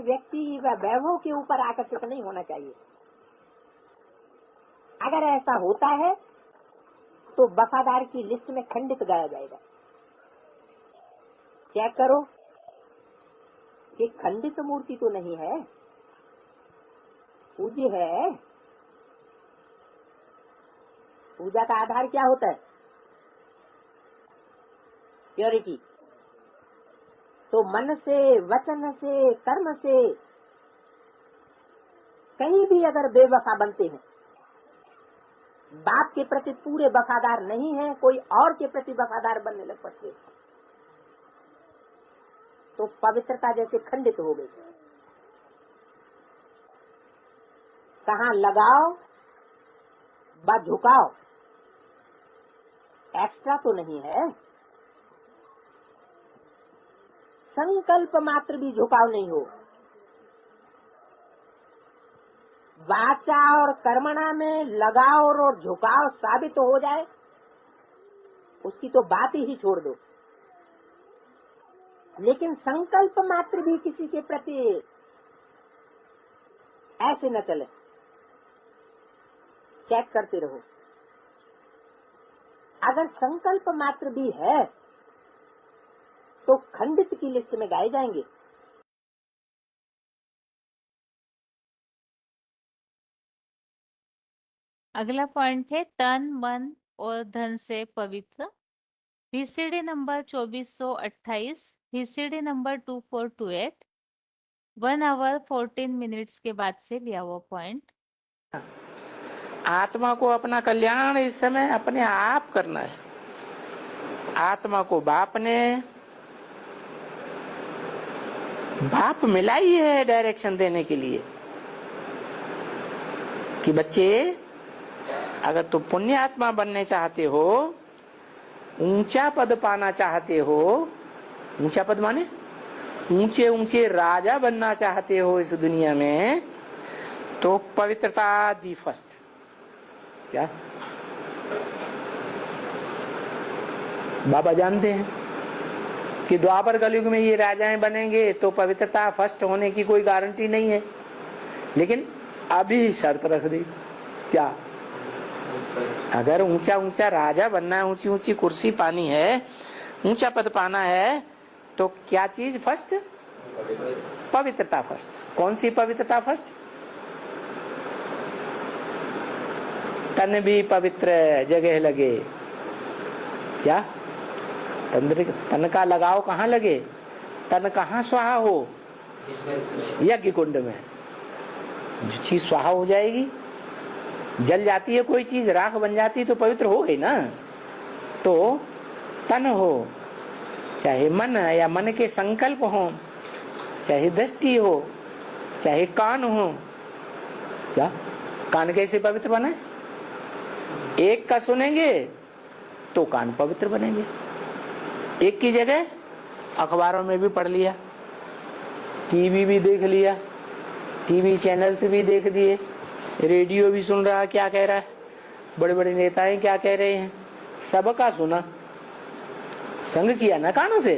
व्यक्ति व वैभव के ऊपर आकर्षित नहीं होना चाहिए। अगर ऐसा होता है तो वफादार की लिस्ट में खंडित गाया जाएगा। चेक करो कि खंडित मूर्ति तो नहीं है, पूज्य है। पूजा का आधार क्या होता है? प्योरिटी। तो मन से, वचन से, कर्म से कहीं भी अगर बेवफा बनते हैं, बाप के प्रति पूरे वफादार नहीं है, कोई और के प्रति वफादार बनने लग पड़ते, तो पवित्रता जैसे खंडित हो गई। कहाँ लगाओ व झुकाओ, एक्स्ट्रा तो नहीं है। संकल्प मात्र भी झुकाव नहीं हो। वाचा और कर्मणा में लगाव और झुकाव साबित हो जाए, उसकी तो बात ही छोड़ दो। लेकिन संकल्प मात्र भी किसी के प्रति ऐसे न चले। चेक करते रहो। अगर संकल्प मात्र भी है तो खंडित की लिस्ट में गाए जाएंगे। अगला पॉइंट है तन, मन और धन से पवित्र। VCD number 2428, VCD number 2428, 1 hour 14 minutes के बाद से लिया हुआ पॉइंट। आत्मा को अपना कल्याण इस समय अपने आप करना है। आत्मा को बाप मिला ही है डायरेक्शन देने के लिए कि बच्चे अगर तुम पुण्य आत्मा बनने चाहते हो, ऊंचा पद पाना चाहते हो, ऊंचा पद माने ऊंचे ऊंचे राजा बनना चाहते हो इस दुनिया में, तो पवित्रता दी फर्स्ट। क्या बाबा जानते हैं कि द्वापर कलयुग में ये राजाएं बनेंगे तो पवित्रता फर्स्ट होने की कोई गारंटी नहीं है, लेकिन अभी शर्त रख दी। क्या? अगर ऊंचा ऊंचा राजा बनना है, ऊंची ऊंची कुर्सी पानी है, ऊंचा पद पाना है, तो क्या चीज फर्स्ट? पवित्रता फर्स्ट। कौन सी पवित्रता फर्स्ट? तन भी पवित्र जगह लगे। क्या? तन का लगाव कहाँ लगे? तन कहाँ स्वाहा हो? यज्ञ कुंड में। जो चीज स्वाहा हो जाएगी, जल जाती है कोई चीज, राख बन जाती है, तो पवित्र हो गई ना। तो तन हो, चाहे मन या मन के संकल्प हो, चाहे दृष्टि हो, चाहे कान हो। क्या? कान कैसे पवित्र बने? एक का सुनेंगे तो कान पवित्र बनेंगे। एक की जगह अखबारों में भी पढ़ लिया, टीवी भी देख लिया, टीवी चैनल्स भी देख दिए, रेडियो भी सुन रहा क्या कह रहा है, बड़े बड़े नेताएं क्या कह रहे हैं, सबका सुना, संग किया ना कानों से।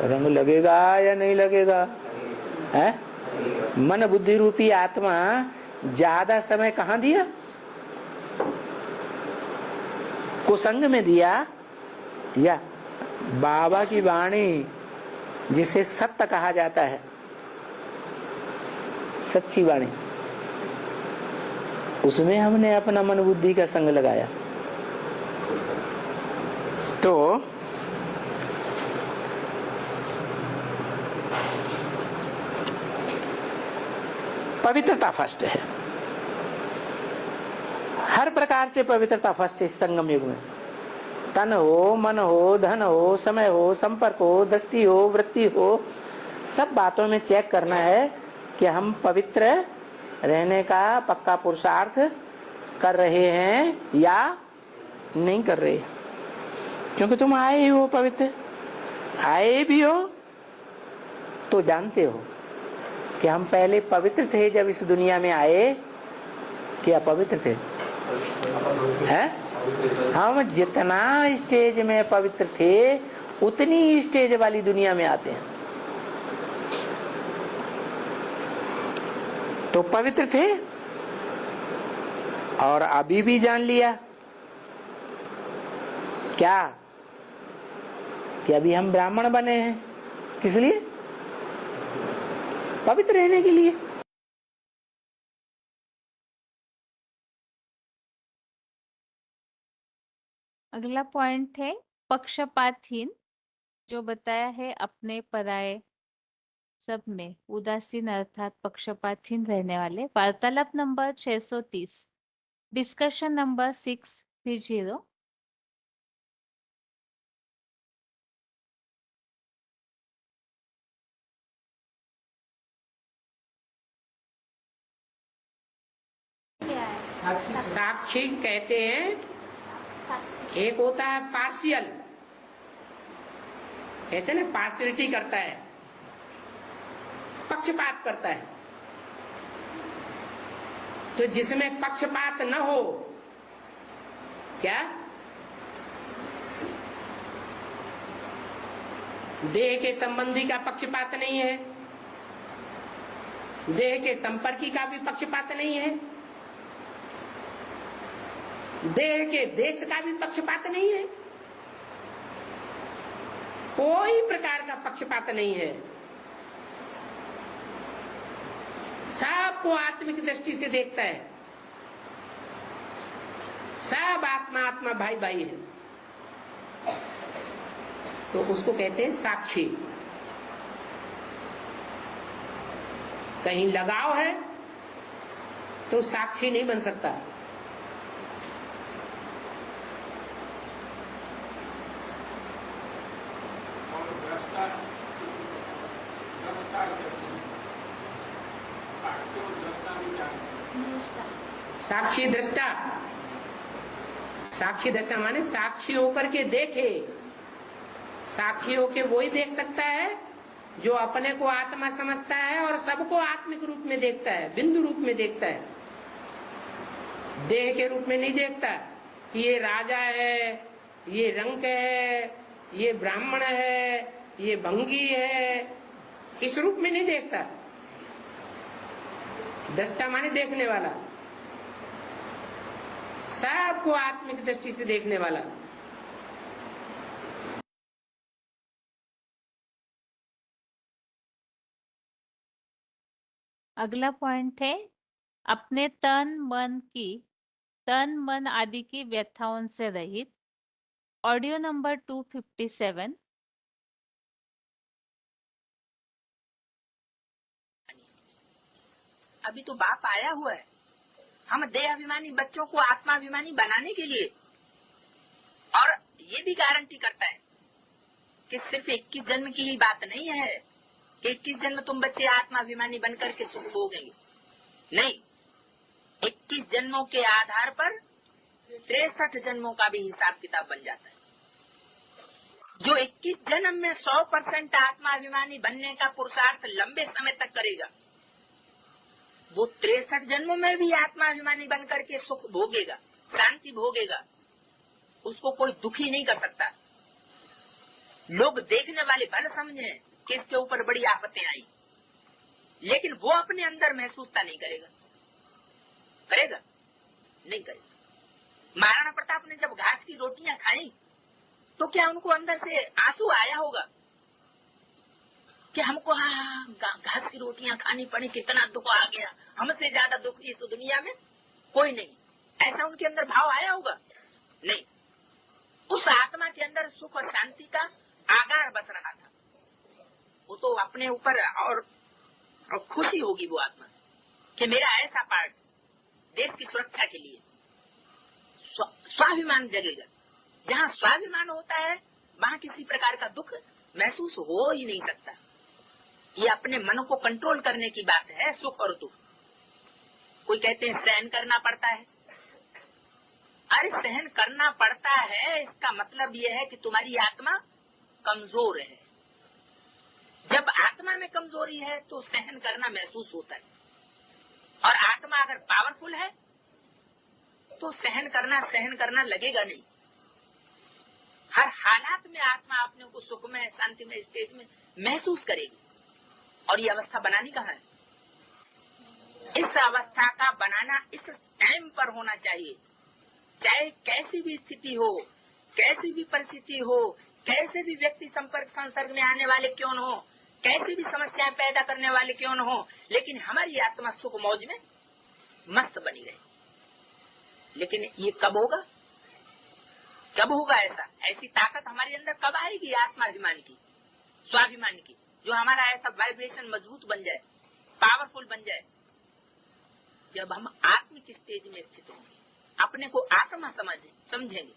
रंग लगेगा या नहीं लगेगा? है? मन बुद्धि रूपी आत्मा ज्यादा समय कहाँ दिया? कुसंग में दिया, या बाबा की वाणी जिसे सत्य कहा जाता है, सच्ची वाणी, उसमें हमने अपना मन बुद्धि का संग लगाया। तो पवित्रता फर्स्ट है, हर प्रकार से पवित्रता फर्स्ट है इस संगम युग में। तन हो, मन हो, धन हो, समय हो, संपर्क हो, दृष्टि हो, वृत्ति हो, सब बातों में चेक करना है कि हम पवित्र रहने का पक्का पुरुषार्थ कर रहे हैं या नहीं कर रहे। क्योंकि तुम आए ही हो पवित्र, आए भी हो तो जानते हो कि हम पहले पवित्र थे जब इस दुनिया में आए कि अपवित्र थे। हैं? हम जितना स्टेज में पवित्र थे उतनी स्टेज वाली दुनिया में आते हैं। तो पवित्र थे और अभी भी जान लिया क्या कि अभी हम ब्राह्मण बने हैं। किस लिए? पवित्र रहने के लिए। अगला पॉइंट है पक्षपातहीन, जो बताया है अपने पराये सब में उदासीन अर्थात पक्षपातहीन रहने वाले। वार्तालाप नंबर 630, डिस्कशन नंबर 630। साक्षी कहते हैं, एक होता है पार्शियल, कहते हैं ना पार्शियलिटी करता है, पक्षपात करता है। तो जिसमें पक्षपात न हो, क्या देह के संबंधी का पक्षपात नहीं है, देह के संपर्की का भी पक्षपात नहीं है, देह के देश का भी पक्षपात नहीं है, कोई प्रकार का पक्षपात नहीं है। सबको आत्मिक दृष्टि से देखता है, सब आत्मा आत्मा भाई भाई है। तो उसको कहते हैं साक्षी। कहीं लगाव है तो साक्षी नहीं बन सकता। साक्षी दृष्टा, साक्षी दृष्टा माने साक्षी होकर के देखे। साक्षी होके वही देख सकता है जो अपने को आत्मा समझता है और सबको आत्मिक रूप में देखता है, बिंदु रूप में देखता है, देह के रूप में नहीं देखता कि ये राजा है, ये रंक है, ये ब्राह्मण है, ये भंगी है, इस रूप में नहीं देखता। दृष्टा माने देखने वाला, सबको आत्मिक दृष्टि से देखने वाला। अगला पॉइंट है अपने तन मन आदि की व्यथाओं से रहित। Audio number 257। अभी तो बाप आया हुआ है हम देहाभिमानी बच्चों को आत्माभिमानी बनाने के लिए, और ये भी गारंटी करता है कि सिर्फ 21 जन्म की ही बात नहीं है कि 21 जन्म तुम बच्चे आत्माभिमानी बनकर के सुख भोगेंगे। नहीं, 21 जन्मों के आधार पर 63 जन्मों का भी हिसाब किताब बन जाता है। जो 21 जन्म में 100% आत्माभिमानी बनने का पुरुषार्थ लंबे समय तक करेगा, वो 63 जन्मों में भी आत्माभिमानी बनकर के सुख भोगेगा, शांति भोगेगा। उसको कोई दुखी नहीं कर सकता। लोग देखने वाले भले समझे कि इसके ऊपर बड़ी आफतें आई, लेकिन वो अपने अंदर महसूसता नहीं करेगा। करेगा? नहीं करेगा। महाराणा प्रताप ने जब घास की रोटियां खाई तो क्या उनको अंदर से आंसू आया होगा कि हमको घास की रोटियां खानी पड़ी, कितना दुख आ गया, हमसे ज्यादा दुख इस दुनिया में कोई नहीं? ऐसा उनके अंदर भाव आया होगा? नहीं। उस आत्मा के अंदर सुख और शांति का आगार बस रहा था। वो तो अपने ऊपर और खुशी होगी वो आत्मा कि मेरा ऐसा पार्ट देश की सुरक्षा के लिए, स्वाभिमान जगेगा। जहाँ स्वाभिमान होता है वहाँ किसी प्रकार का दुख महसूस हो ही नहीं सकता। ये अपने मन को कंट्रोल करने की बात है, सुख और दुख। कोई कहते हैं सहन करना पड़ता है। अरे सहन करना पड़ता है, इसका मतलब ये है कि तुम्हारी आत्मा कमजोर है। जब आत्मा में कमजोरी है तो सहन करना महसूस होता है, और आत्मा अगर पावरफुल है तो सहन करना लगेगा नहीं। हर हालात में आत्मा अपने को सुख में, शांति में, स्टेज में महसूस करेगी। और ये अवस्था बनानी कहाँ है? इस अवस्था का बनाना इस टाइम पर होना चाहिए। चाहे कैसी भी स्थिति हो, कैसी भी परिस्थिति हो, कैसे भी व्यक्ति संसर्ग में आने वाले क्यों न हो, कैसी भी समस्याएं पैदा करने वाले क्यों न हो, लेकिन हमारी आत्मा सुख मौज में मस्त बनी रहे। लेकिन ये कब होगा? कब होगा ऐसा? ऐसी ताकत हमारे अंदर कब आएगी? आत्माभिमान की, स्वाभिमान की, जो हमारा ऐसा वाइब्रेशन मजबूत बन जाए, पावरफुल बन जाए। जब हम आत्मिक स्टेज में स्थित होंगे, अपने को आत्मा समझेंगे,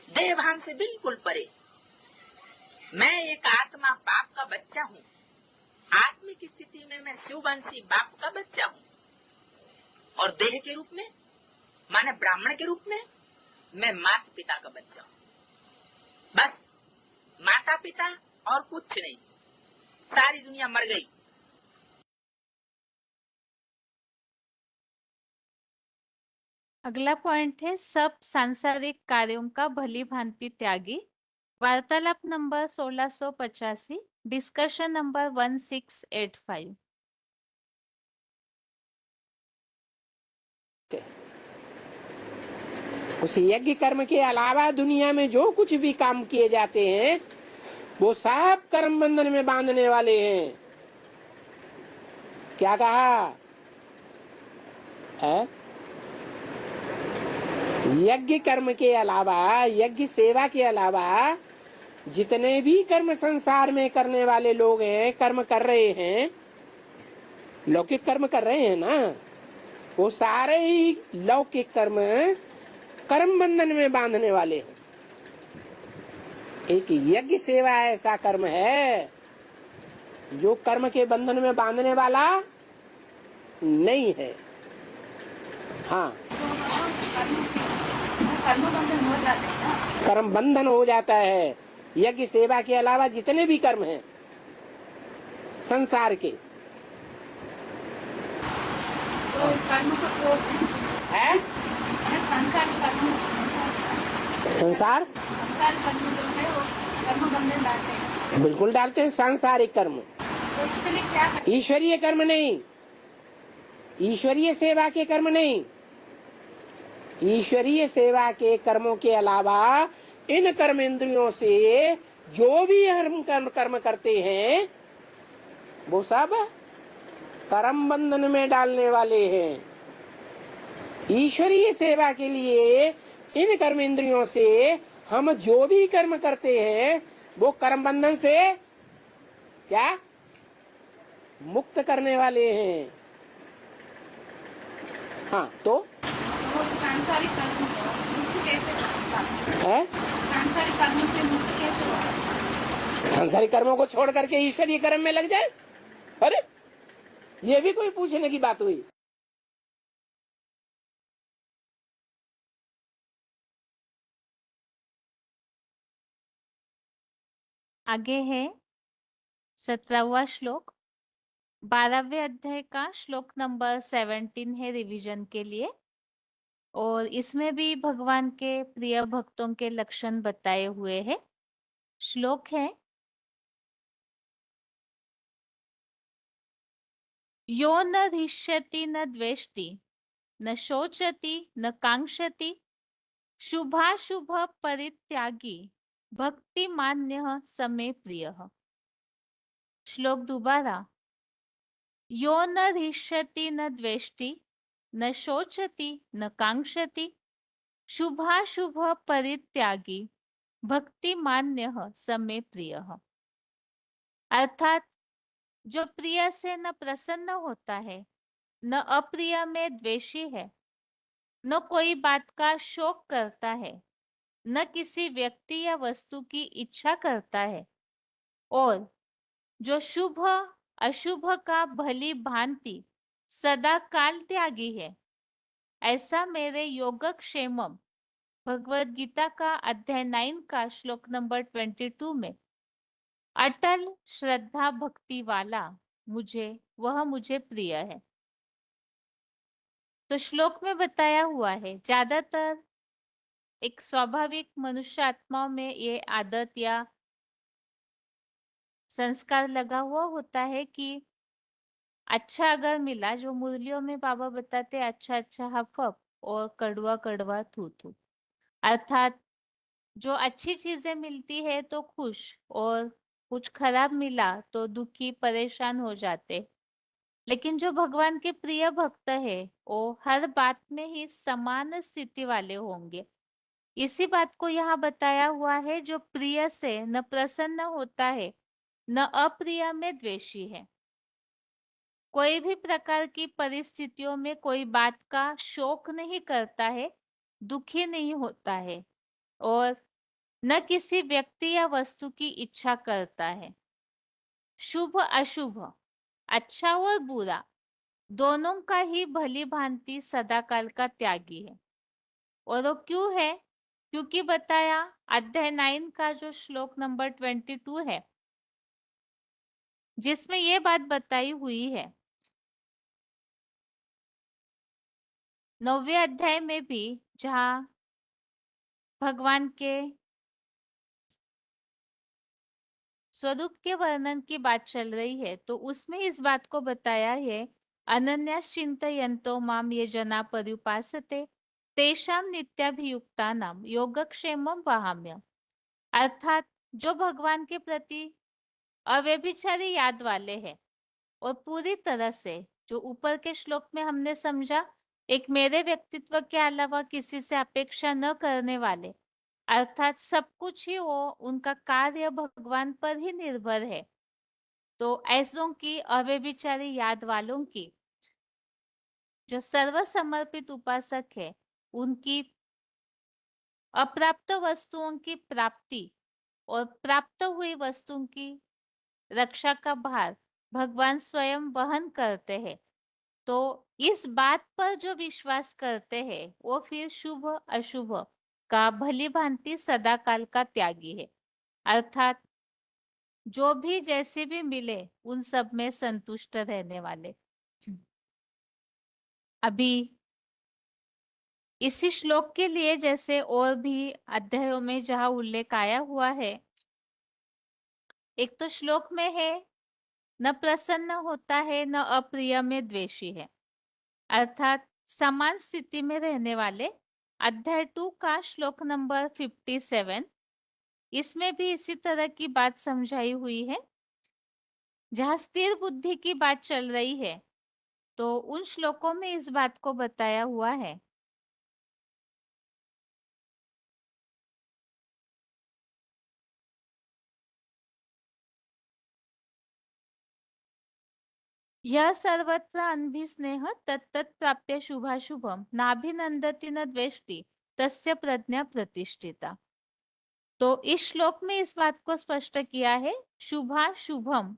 देहभान से बिल्कुल परे। मैं एक आत्मा बाप का बच्चा हूँ। आत्मिक स्थिति में मैं शिववंशी बाप का बच्चा हूँ, और देह के रूप में माने ब्राह्मण के रूप में मैं माता पिता का बच्चा हूँ। बस माता पिता और कुछ नहीं। सारी दुनिया मर गई। अगला पॉइंट है सब सांसारिक कार्यों का भली भांति त्यागी। वार्तालाप नंबर 1685, डिस्कशन नंबर 1685। उस यज्ञ कर्म के अलावा दुनिया में जो कुछ भी काम किए जाते हैं वो सब कर्म बंधन में बांधने वाले हैं। क्या कहा है? यज्ञ कर्म के अलावा, यज्ञ सेवा के अलावा जितने भी कर्म संसार में करने वाले लोग हैं, कर्म कर रहे हैं, लौकिक कर्म कर रहे हैं ना, वो सारे ही लौकिक कर्म कर्म बंधन में बांधने वाले हैं। एक यज्ञ सेवा ऐसा कर्म है जो कर्म के बंधन में बांधने वाला नहीं है। हाँ, कर्म बंधन हो जाता है। यज्ञ सेवा के अलावा जितने भी कर्म हैं संसार के, तो इस कर्म को छोड़ दें। है संसार कर्म जो है वो कर्म बंधन डालते हैं। बिल्कुल डालते हैं। सांसारिक कर्म, तो इसके लिए क्या करें? ईश्वरीय कर्म नहीं, ईश्वरीय सेवा के कर्म नहीं। ईश्वरीय सेवा के कर्मों के अलावा इन कर्म इंद्रियों से जो भी हम कर्म करते हैं वो सब कर्म बंधन में डालने वाले हैं। ईश्वरीय सेवा के लिए इन कर्म इंद्रियों से हम जो भी कर्म करते हैं वो कर्म बंधन से क्या मुक्त करने वाले हैं। हाँ, तो सांसारिक कर्म मुक्त कैसे है? सांसारिक कर्मों से मुक्त कैसे होगा? सांसारिक कर्मों को छोड़ करके ईश्वरीय कर्म में लग जाए? अरे ये भी कोई पूछने की बात हुई? आगे है 17वां श्लोक। 12वें अध्याय का श्लोक नंबर 17 है रिवीजन के लिए, और इसमें भी भगवान के प्रिय भक्तों के लक्षण बताए हुए हैं। श्लोक है, यो न हृष्यति न द्वेष्टि न शोचति न कांक्षति शुभाशुभ परित्यागी भक्ति मान्य समे प्रिय। श्लोक दोबारा, यो न हृष्यति न द्वेष्टि न शोचति न कांक्षति शुभाशुभ परित्यागी भक्ति मान्य समे प्रिय। अर्थात जो प्रिय से न प्रसन्न होता है, न अप्रिय में द्वेषी है, न कोई बात का शोक करता है, न किसी व्यक्ति या वस्तु की इच्छा करता है और जो शुभ अशुभ का भली भांति सदा काल त्यागी है, ऐसा मेरे योगक्षेमम भगवत गीता का अध्याय 9 का श्लोक नंबर 22 में अटल श्रद्धा भक्ति वाला मुझे प्रिय है। तो श्लोक में बताया हुआ है, ज्यादातर एक स्वाभाविक मनुष्य आत्माओं में ये आदत या संस्कार लगा हुआ होता है कि अच्छा अगर मिला, जो मुरलियों में बाबा बताते अच्छा अच्छा हफ हफ और कड़वा कड़वा थू थू, अर्थात जो अच्छी चीजें मिलती है तो खुश और कुछ खराब मिला तो दुखी परेशान हो जाते। लेकिन जो भगवान के प्रिय भक्त है वो हर बात में ही समान स्थिति वाले होंगे। इसी बात को यहाँ बताया हुआ है, जो प्रिय से न प्रसन्न होता है न अप्रिय में द्वेषी है। कोई भी प्रकार की परिस्थितियों में कोई बात का शोक नहीं करता है, दुखी नहीं होता है और न किसी व्यक्ति या वस्तु की इच्छा करता है। शुभ अशुभ, अच्छा और बुरा, दोनों का ही भली भांति सदाकाल का त्यागी है। और वो क्यों है? क्योंकि बताया अध्याय 9 का जो श्लोक नंबर 22 है, जिसमें ये बात बताई हुई है। 9वें अध्याय में भी जहाँ भगवान के स्वरूप के वर्णन की बात चल रही है, तो उसमें इस बात को बताया है, अनन्यास चिंतयन्तो माम ये जना पर्युपासते तेषाम नित्याभियुक्तानाम योगक्षेमम वहाम्य। अर्थात जो भगवान के प्रति अव्यभिचारी याद वाले हैं और पूरी तरह से, जो ऊपर के श्लोक में हमने समझा, एक मेरे व्यक्तित्व के अलावा किसी से अपेक्षा न करने वाले, अर्थात सब कुछ ही वो उनका कार्य भगवान पर ही निर्भर है। तो ऐसों की अव्यभिचारी याद वालों की, जो सर्वसमर्पित उपासक है, उनकी अप्राप्त वस्तुओं की प्राप्ति और प्राप्त हुई वस्तुओं की रक्षा का भार भगवान स्वयं वहन करते हैं। तो इस बात पर जो विश्वास करते हैं वो फिर शुभ अशुभ का भली भांति सदाकाल का त्यागी है। अर्थात जो भी जैसे भी मिले उन सब में संतुष्ट रहने वाले। अभी इसी श्लोक के लिए जैसे और भी अध्यायों में जहाँ उल्लेख आया हुआ है, एक तो श्लोक में है न प्रसन्न होता है न अप्रिय में द्वेषी है, अर्थात समान स्थिति में रहने वाले। अध्याय 2 का श्लोक नंबर 57, इसमें भी इसी तरह की बात समझाई हुई है। जहाँ स्थिर बुद्धि की बात चल रही है, तो उन श्लोकों में इस बात को बताया हुआ है। यह सर्वत्र अनभिस्नेह तत्तत् प्राप्य शुभाशुभम नाभिनंदति न द्वेष्टि तस्य प्रज्ञा प्रतिष्ठिता। तो इस श्लोक में इस बात को स्पष्ट किया है, शुभाशुभम,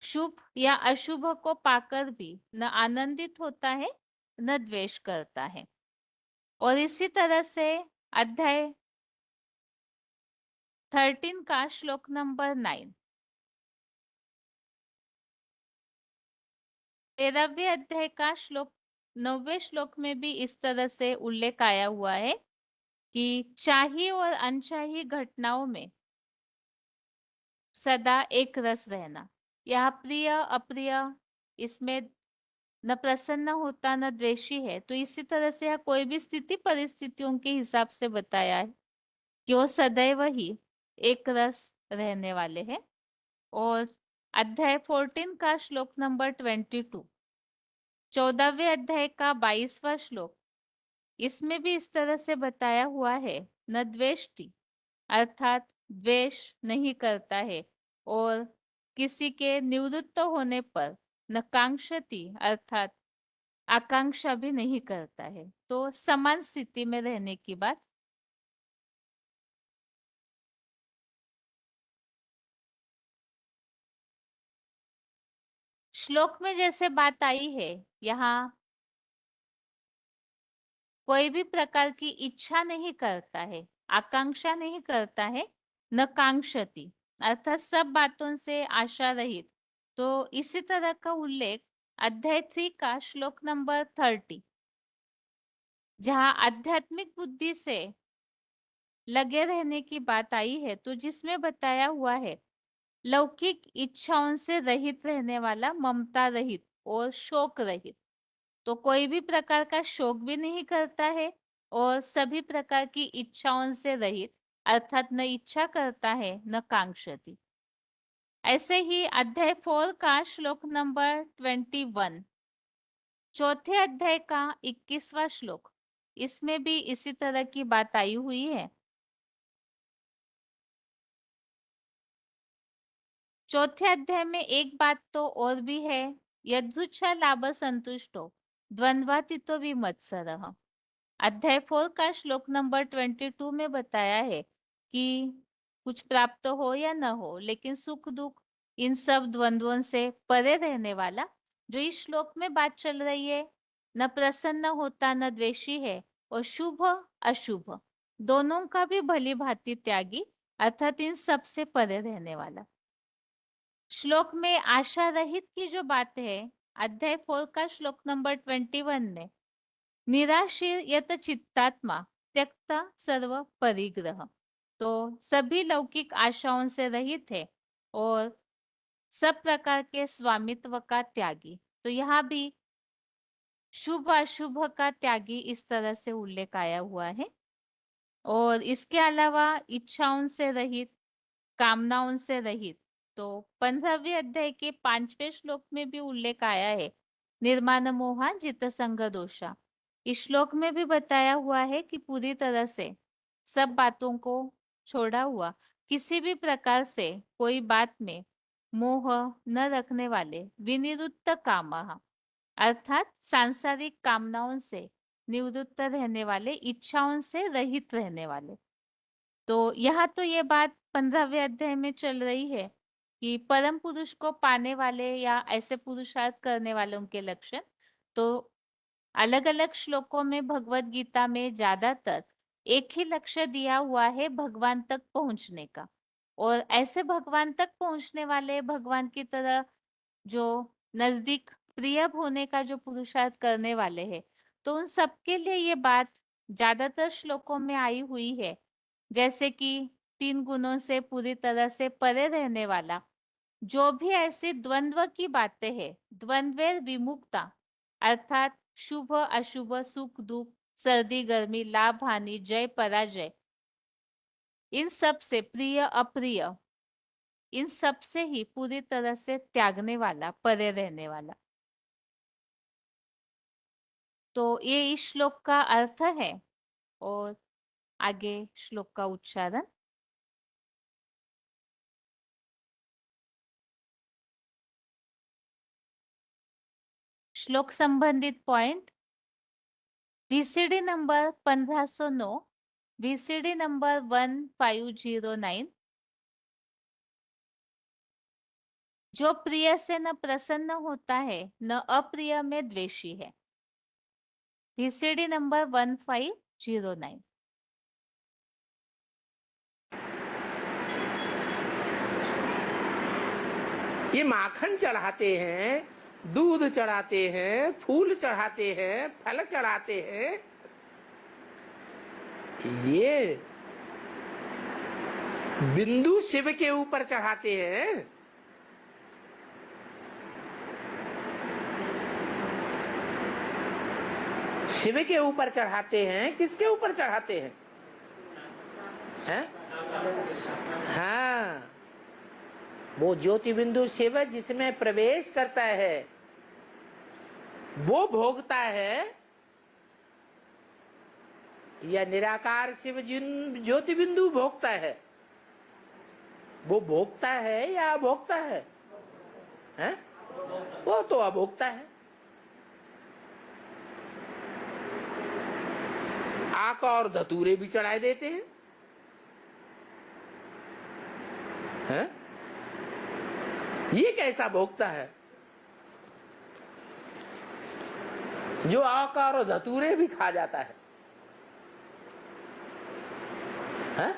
शुभ या अशुभ को पाकर भी न आनंदित होता है न द्वेष करता है। और इसी तरह से अध्याय 13 का श्लोक नंबर 9, 13वें अध्याय का श्लोक 9वें श्लोक में भी इस तरह से उल्लेख आया हुआ है कि चाही और अनचाही घटनाओं में सदा एक रस रहना। यह प्रिय अप्रिय, इसमें न प्रसन्न होता न द्वेषी है। तो इसी तरह से यह कोई भी स्थिति परिस्थितियों के हिसाब से बताया है कि वो सदैव ही एक रस रहने वाले हैं। और अध्याय 14 का श्लोक नंबर 22, 14वें अध्याय का 22वां श्लोक, इसमें भी इस तरह से बताया हुआ है, न द्वेष्टि, अर्थात द्वेष नहीं करता है और किसी के निवृत्त होने पर न कांक्षति, अर्थात आकांक्षा भी नहीं करता है। तो समान स्थिति में रहने की बात श्लोक में जैसे बात आई है, यहाँ कोई भी प्रकार की इच्छा नहीं करता है, आकांक्षा नहीं करता है, न कांक्षति, अर्थात सब बातों से आशा रहित। तो इसी तरह का उल्लेख अध्याय 3 का श्लोक नंबर 30, जहाँ आध्यात्मिक बुद्धि से लगे रहने की बात आई है, तो जिसमें बताया हुआ है लौकिक इच्छाओं से रहित रहने वाला, ममता रहित और शोक रहित। तो कोई भी प्रकार का शोक भी नहीं करता है और सभी प्रकार की इच्छाओं से रहित, अर्थात न इच्छा करता है न कांक्षति। ऐसे ही अध्याय 4 का श्लोक नंबर 21, चौथे अध्याय का 21वां श्लोक, इसमें भी इसी तरह की बात आई हुई है। चौथे अध्याय में एक बात तो और भी है, यदृच्छा लाभ संतुष्टो द्वंद्वातीतो विमत्सरः। अध्याय 4 का श्लोक नंबर 22 में बताया है कि कुछ प्राप्त हो या न हो, लेकिन सुख दुख इन सब द्वंद्वों से परे रहने वाला, जो इस श्लोक में बात चल रही है, न प्रसन्न होता न द्वेषी है, और शुभ अशुभ दोनों का भी भली भांति त्यागी, अर्थात इन सब से परे रहने वाला। श्लोक में आशा रहित की जो बात है, अध्याय 4 का श्लोक नंबर 21 में, निराशीर यत चित्तात्मा त्यक्त सर्व परिग्रह। तो सभी लौकिक आशाओं से रहित है और सब प्रकार के स्वामित्व का त्यागी। तो यहाँ भी शुभ अशुभ का त्यागी इस तरह से उल्लेख आया हुआ है। और इसके अलावा इच्छाओं से रहित, कामनाओं से रहित, तो 15वें अध्याय के 5वें श्लोक में भी उल्लेख आया है, निर्माण मोहा जित संग दोषा। इस श्लोक में भी बताया हुआ है कि पूरी तरह से सब बातों को छोड़ा हुआ, किसी भी प्रकार से कोई बात में मोह न रखने वाले, विनिवृत्त कामः, अर्थात सांसारिक कामनाओं से निवृत्त रहने वाले, इच्छाओं से रहित रहने वाले। तो यहाँ तो ये बात 15वें अध्याय में चल रही है कि परम पुरुष को पाने वाले या ऐसे पुरुषार्थ करने वालों के लक्षण। तो अलग अलग श्लोकों में भगवत गीता में ज्यादातर एक ही लक्ष्य दिया हुआ है, भगवान तक पहुंचने का। और ऐसे भगवान तक पहुंचने वाले, भगवान की तरह जो नजदीक प्रिय होने का जो पुरुषार्थ करने वाले हैं, तो उन सबके लिए ये बात ज्यादातर श्लोकों में आई हुई है। जैसे कि 3 गुणों से पूरी तरह से परे रहने वाला, जो भी ऐसी द्वंद्व की बातें हैं, द्वंद्वेर विमुक्ता, अर्थात शुभ अशुभ, सुख दुख, सर्दी गर्मी, लाभ हानि, जय पराजय, इन सब से, प्रिय अप्रिय, इन सब से ही पूरी तरह से त्यागने वाला, परे रहने वाला। तो ये इस श्लोक का अर्थ है। और आगे श्लोक का उच्चारण। श्लोक संबंधित point, VCD number 1509, VCD number 1509। जो प्रिय से न प्रसन्न होता है, न अप्रिय में द्वेषी है। VCD number 1509। ये माखन चढ़ाते हैं, दूध चढ़ाते हैं, फूल चढ़ाते हैं, फल चढ़ाते हैं, ये बिंदु शिव के ऊपर चढ़ाते हैं। शिव के ऊपर चढ़ाते हैं, किसके ऊपर चढ़ाते हैं? हैं? हाँ, वो ज्योति बिंदु शिव जिसमें प्रवेश करता है वो भोगता है, या निराकार शिव जिन ज्योति बिंदु भोगता है, वो भोगता है या अभोक्ता है? हैं? वो तो अभोक्ता है। आक और धतूरे भी चढ़ाए देते हैं, हैं? ये कैसा भोगता है? जो आकार और धतूरे भी खा जाता है, है?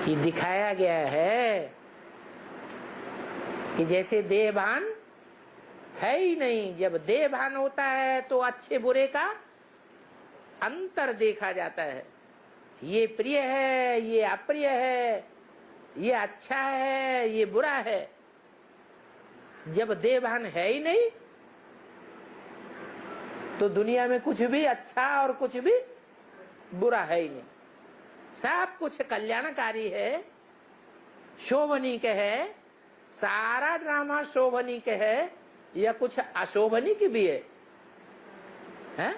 ये दिखाया गया है कि जैसे देहभान है ही नहीं, जब देहभान होता है तो अच्छे बुरे का अंतर देखा जाता है। ये प्रिय है, ये अप्रिय है, ये अच्छा है, ये बुरा है। जब देहभान है ही नहीं तो दुनिया में कुछ भी अच्छा और कुछ भी बुरा है ही नहीं। सब कुछ कल्याणकारी है, शोभनीक है, सारा ड्रामा शोभनीक है, या कुछ अशोभनीक भी है, हैं?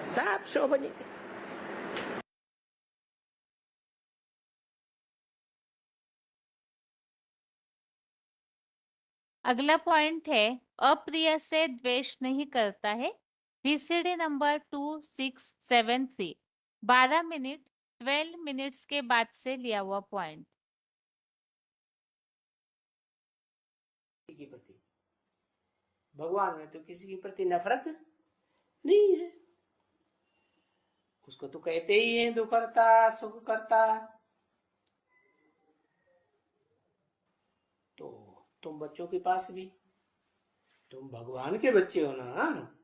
सब शोभनीक है। अगला पॉइंट है, अप्रिय से द्वेष नहीं करता है। VCD नंबर 2673, 12 मिनट 12 मिनट्स के बाद से लिया हुआ पॉइंट। किसी के प्रति, भगवान में तो किसी के प्रति नफरत नहीं है। उसको तो कहते ही हैं दुख करता, सुख करता। तो तुम बच्चों के पास भी, तुम भगवान के बच्चे हो ना,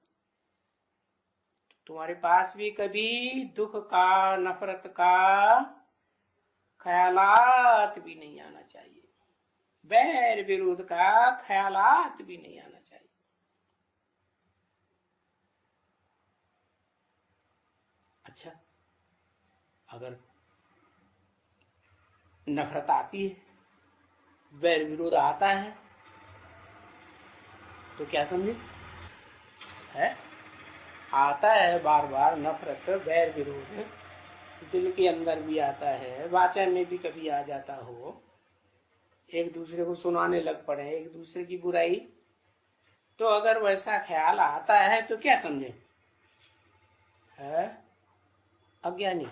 तुम्हारे पास भी कभी दुख का, नफरत का ख्यालात भी नहीं आना चाहिए, बैर विरोध का ख्यालात भी नहीं आना चाहिए। अच्छा, अगर नफरत आती है, बैर विरोध आता है, तो क्या समझे? है आता है बार बार नफरत, बैर विरोध, दिल के अंदर भी आता है, वाचा में भी कभी आ जाता हो, एक दूसरे को सुनाने लग पड़े एक दूसरे की बुराई, तो अगर वैसा ख्याल आता है तो क्या समझे? है अज्ञानी,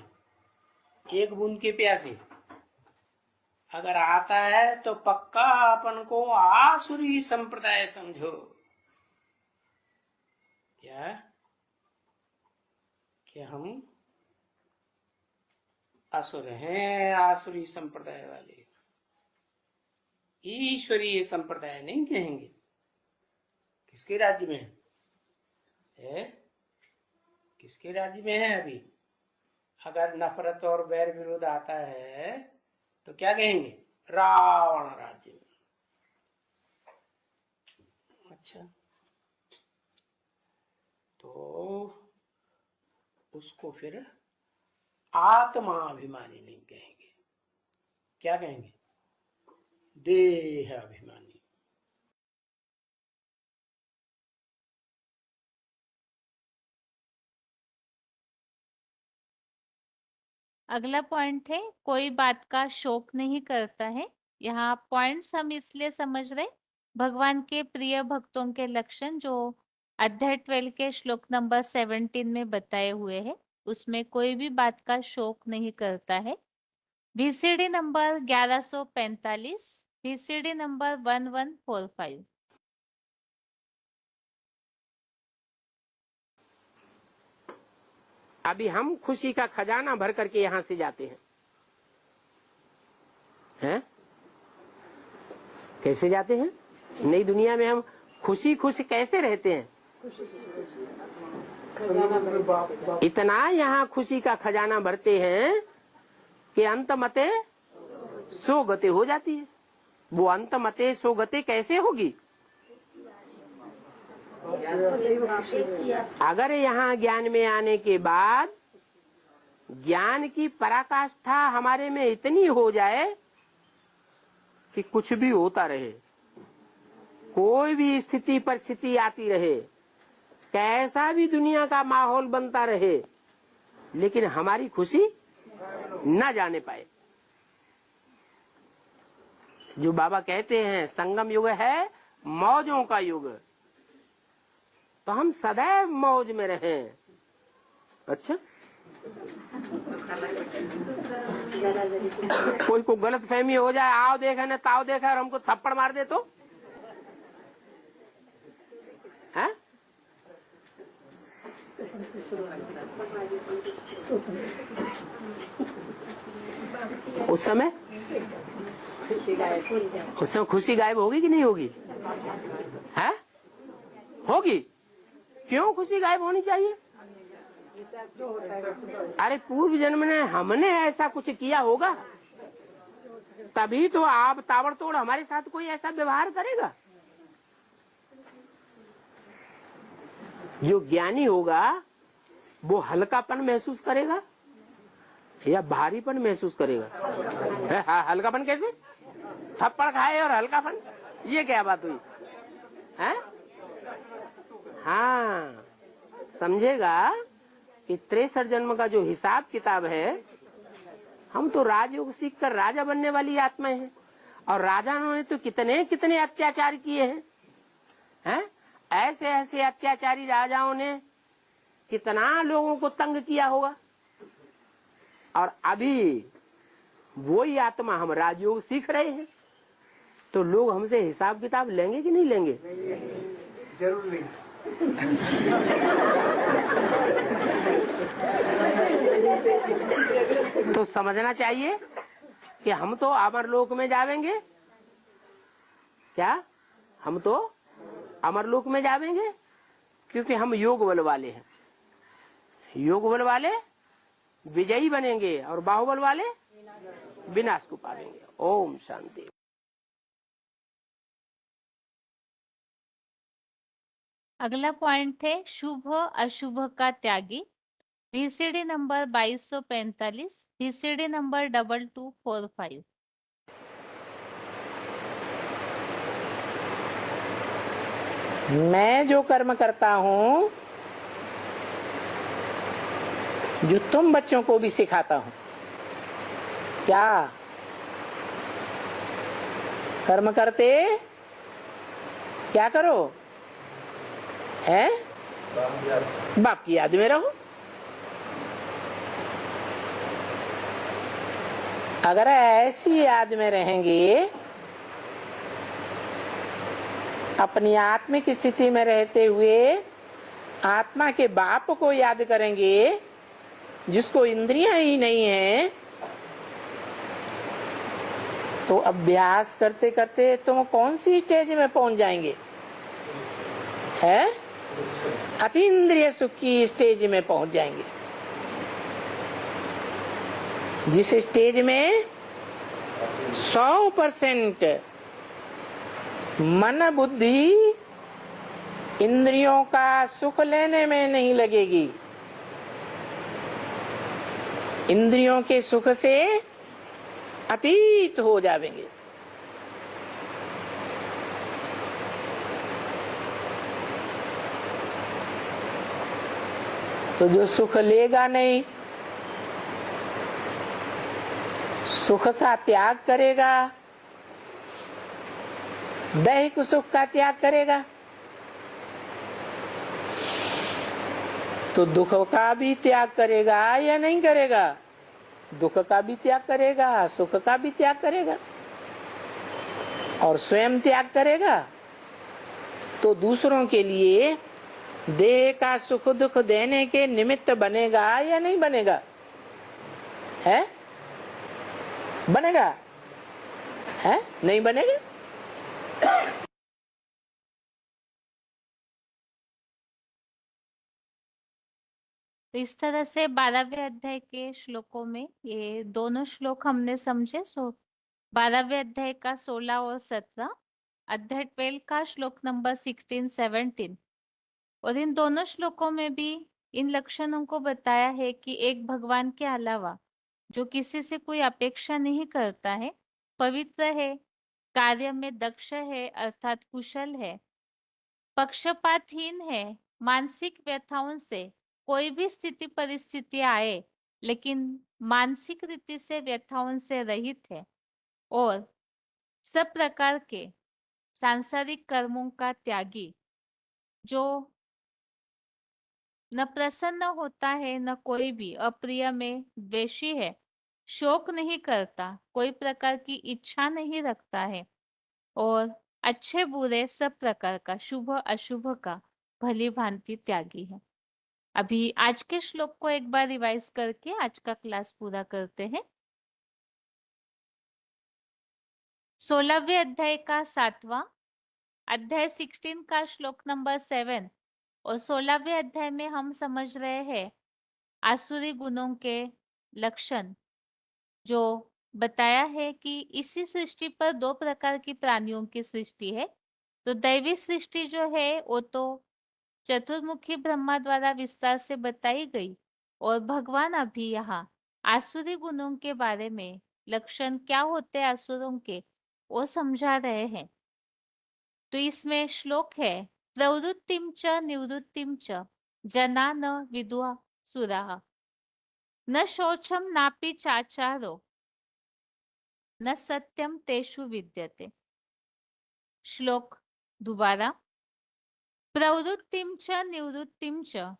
एक बूंद के प्यासे। अगर आता है तो पक्का अपन को आसुरी संप्रदाय समझो। क्या कि हम असुर हैं, आसुरी संप्रदाय वाले, ईश्वरीय संप्रदाय नहीं कहेंगे। किसके राज्य में है? किसके राज्य में है? अभी अगर नफरत और बैर विरोध आता है तो क्या कहेंगे? रावण राज्य में। अच्छा, तो उसको फिर आत्मा अभिमानी नहीं कहेंगे, क्या कहेंगे? देह अभिमानी। अगला पॉइंट है, कोई बात का शोक नहीं करता है। यहाँ पॉइंट्स हम इसलिए समझ रहे, भगवान के प्रिय भक्तों के लक्षण जो अध्याय 12 के श्लोक नंबर 17 में बताए हुए हैं, उसमें कोई भी बात का शोक नहीं करता है। VCD number 1145, VCD number 1145। अभी हम खुशी का खजाना भर करके यहाँ से जाते हैं? कैसे जाते हैं? नई दुनिया में हम खुशी खुशी कैसे रहते हैं? इतना यहाँ खुशी का खजाना भरते हैं कि अंत मते सो गते हो जाती है। वो अंत मते सो गते कैसे होगी? अगर यहाँ ज्ञान में आने के बाद ज्ञान की पराकाष्ठा हमारे में इतनी हो जाए कि कुछ भी होता रहे, कोई भी स्थिति परिस्थिति आती रहे, कैसा भी दुनिया का माहौल बनता रहे, लेकिन हमारी खुशी न जाने पाए। जो बाबा कहते हैं संगम युग है मौजों का युग, तो हम सदैव मौज में रहें। अच्छा, कोई को गलत फहमी हो जाए, आओ देखा न ताव देखा और हमको थप्पड़ मार दे तो है? उस समय खुशी गायब होगी कि नहीं होगी? है? होगी। क्यों खुशी गायब होनी चाहिए? अरे पूर्व जन्म में हमने ऐसा कुछ किया होगा, तभी तो आप ताबड़तोड़ हमारे साथ कोई ऐसा व्यवहार करेगा। जो ज्ञानी होगा वो हल्कापन महसूस करेगा या भारीपन महसूस करेगा? हल्कापन कैसे? थप्पड़ खाए और हल्कापन, ये क्या बात हुई है? हाँ, समझेगा कि 63 जन्म का जो हिसाब किताब है, हम तो राजयोग सीख कर राजा बनने वाली आत्माएं हैं, और राजाओं ने तो कितने कितने अत्याचार किए हैं? ऐसे ऐसे अत्याचारी राजाओं ने कितना लोगों को तंग किया होगा। और अभी वही आत्मा हम राजयोग सीख रहे हैं, तो लोग हमसे हिसाब किताब लेंगे कि नहीं लेंगे? जरूर लेंगे। तो समझना चाहिए कि हम तो अमरलोक में जावेंगे। क्या हम तो अमरलोक में जावेंगे? क्योंकि हम योग बल वाले हैं। योग बल वाले विजयी बनेंगे और बाहुबल वाले विनाश को पावेंगे। ओम शांति। अगला पॉइंट है शुभ अशुभ का त्यागी। VCD number 2245, VCD number 2245। मैं जो कर्म करता हूँ, जो तुम बच्चों को भी सिखाता हूँ, क्या कर्म करते क्या करो? है बाप की याद में रहो। अगर ऐसी याद में रहेंगे, अपनी आत्मिक स्थिति में रहते हुए आत्मा के बाप को याद करेंगे, जिसको इंद्रियां ही नहीं है, तो अभ्यास करते करते तुम कौन सी स्टेज में पहुंच जाएंगे? है अतीन्द्रिय सुख की स्टेज में पहुंच जाएंगे, जिस स्टेज में 100% मन बुद्धि इंद्रियों का सुख लेने में नहीं लगेगी, इंद्रियों के सुख से अतीत हो जाएंगे। तो जो सुख लेगा नहीं, सुख का त्याग करेगा, दैहिक सुख का त्याग करेगा, तो दुख का भी त्याग करेगा या नहीं करेगा? दुख का भी त्याग करेगा, सुख का भी त्याग करेगा, और स्वयं त्याग करेगा तो दूसरों के लिए देह का सुख दुख देने के निमित्त बनेगा या नहीं बनेगा? है बनेगा? है नहीं बनेगा? तो इस तरह से 12वें अध्याय के श्लोकों में ये दोनों श्लोक हमने समझे। 12वें अध्याय का 16 और 17, अध्याय 12 का श्लोक नंबर 16, 17। और इन दोनों श्लोकों में भी इन लक्षणों को बताया है कि एक भगवान के अलावा जो किसी से कोई अपेक्षा नहीं करता है, पवित्र है, कार्य में दक्ष है अर्थात कुशल है, पक्षपातहीन है, मानसिक व्यथाओं से कोई भी स्थिति परिस्थिति आए लेकिन मानसिक रीति से व्यथाओं से रहित है, और सब प्रकार के सांसारिक कर्मों का त्यागी, जो न प्रसन्न होता है, न कोई भी अप्रिय में द्वेषी है, शोक नहीं करता, कोई प्रकार की इच्छा नहीं रखता है, और अच्छे बुरे सब प्रकार का, शुभ अशुभ का भली भांति त्यागी है। अभी आज के श्लोक को एक बार रिवाइज करके आज का क्लास पूरा करते हैं। 16वें अध्याय का 7वां अध्याय 16 का श्लोक नंबर 7 और 16वें अध्याय में हम समझ रहे हैं आसुरी गुणों के लक्षण, जो बताया है कि इसी सृष्टि पर दो प्रकार की प्राणियों की सृष्टि है। तो दैवी सृष्टि जो है वो तो चतुर्मुखी ब्रह्मा द्वारा विस्तार से बताई गई, और भगवान अभी यहाँ आसुरी गुणों के बारे में लक्षण क्या होते हैं असुरों के वो समझा रहे हैं। तो इसमें श्लोक है, प्रवृत्तिम च निवृत्तिम च जना न विदुआ सुराः न शोचम नापि चाचारो न सत्यम तेषु विद्यते। श्लोक दोबारा, प्रवृत्तिम च निवृत्तिम च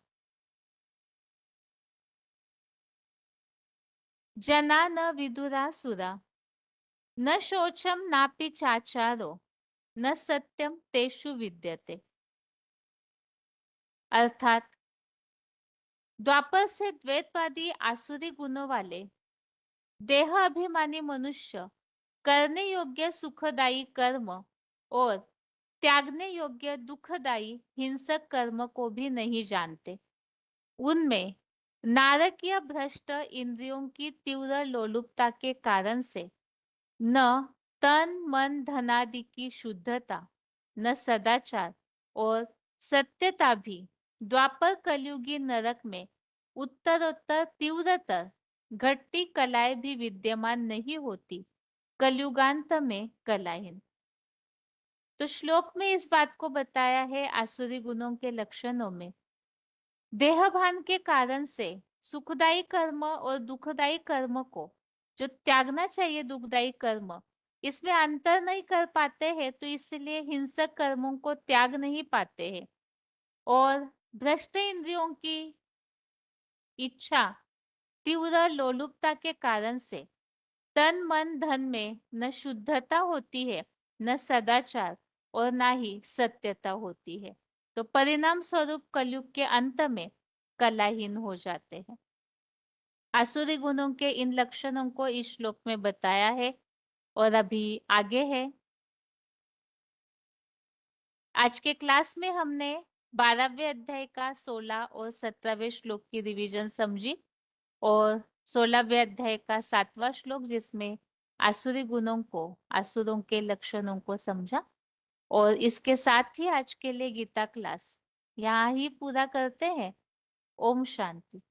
जना न विदुरासुरा न शोचम नापि चाचारो न सत्यम तेषु विद्यते। अर्थात द्वापर से द्वैतवादी आसुरी गुणों वाले देह अभिमानी मनुष्य करने योग्य सुखदायी कर्म और त्यागने योग्य दुखदायी हिंसक कर्म को भी नहीं जानते। उनमें नारकीय भ्रष्ट इंद्रियों की तीव्र लोलुपता के कारण से न तन मन धनादि की शुद्धता, न सदाचार और सत्यता भी द्वापर कलयुगी नरक में उत्तरोत्तर तीव्रतर घटती कलाएं भी विद्यमान नहीं होती, कलयुगांत में कलाहीन। तो श्लोक में इस बात को बताया है आसुरी गुणों के लक्षणों में देहभान के कारण से सुखदायी कर्म और दुखदायी कर्म को जो त्यागना चाहिए, दुखदायी कर्म, इसमें अंतर नहीं कर पाते हैं, तो इसलिए हिंसक कर्मों को त्याग नहीं पाते हैं, और भ्रष्ट इंद्रियों की इच्छा तीव्र लोलुपता के कारण से तन मन धन में न शुद्धता होती है, न सदाचार और न ही सत्यता होती है। तो परिणाम स्वरूप कलयुग के अंत में कलाहीन हो जाते हैं। आसुरी गुणों के इन लक्षणों को इस श्लोक में बताया है, और अभी आगे है। आज के क्लास में हमने 12वें अध्याय का 16 और 17वें श्लोक की रिवीजन समझी, और 16वें अध्याय का 7वां श्लोक जिसमें आसुरी गुणों को, आसुरों के लक्षणों को समझा। और इसके साथ ही आज के लिए गीता क्लास यहाँ ही पूरा करते हैं। ओम शांति।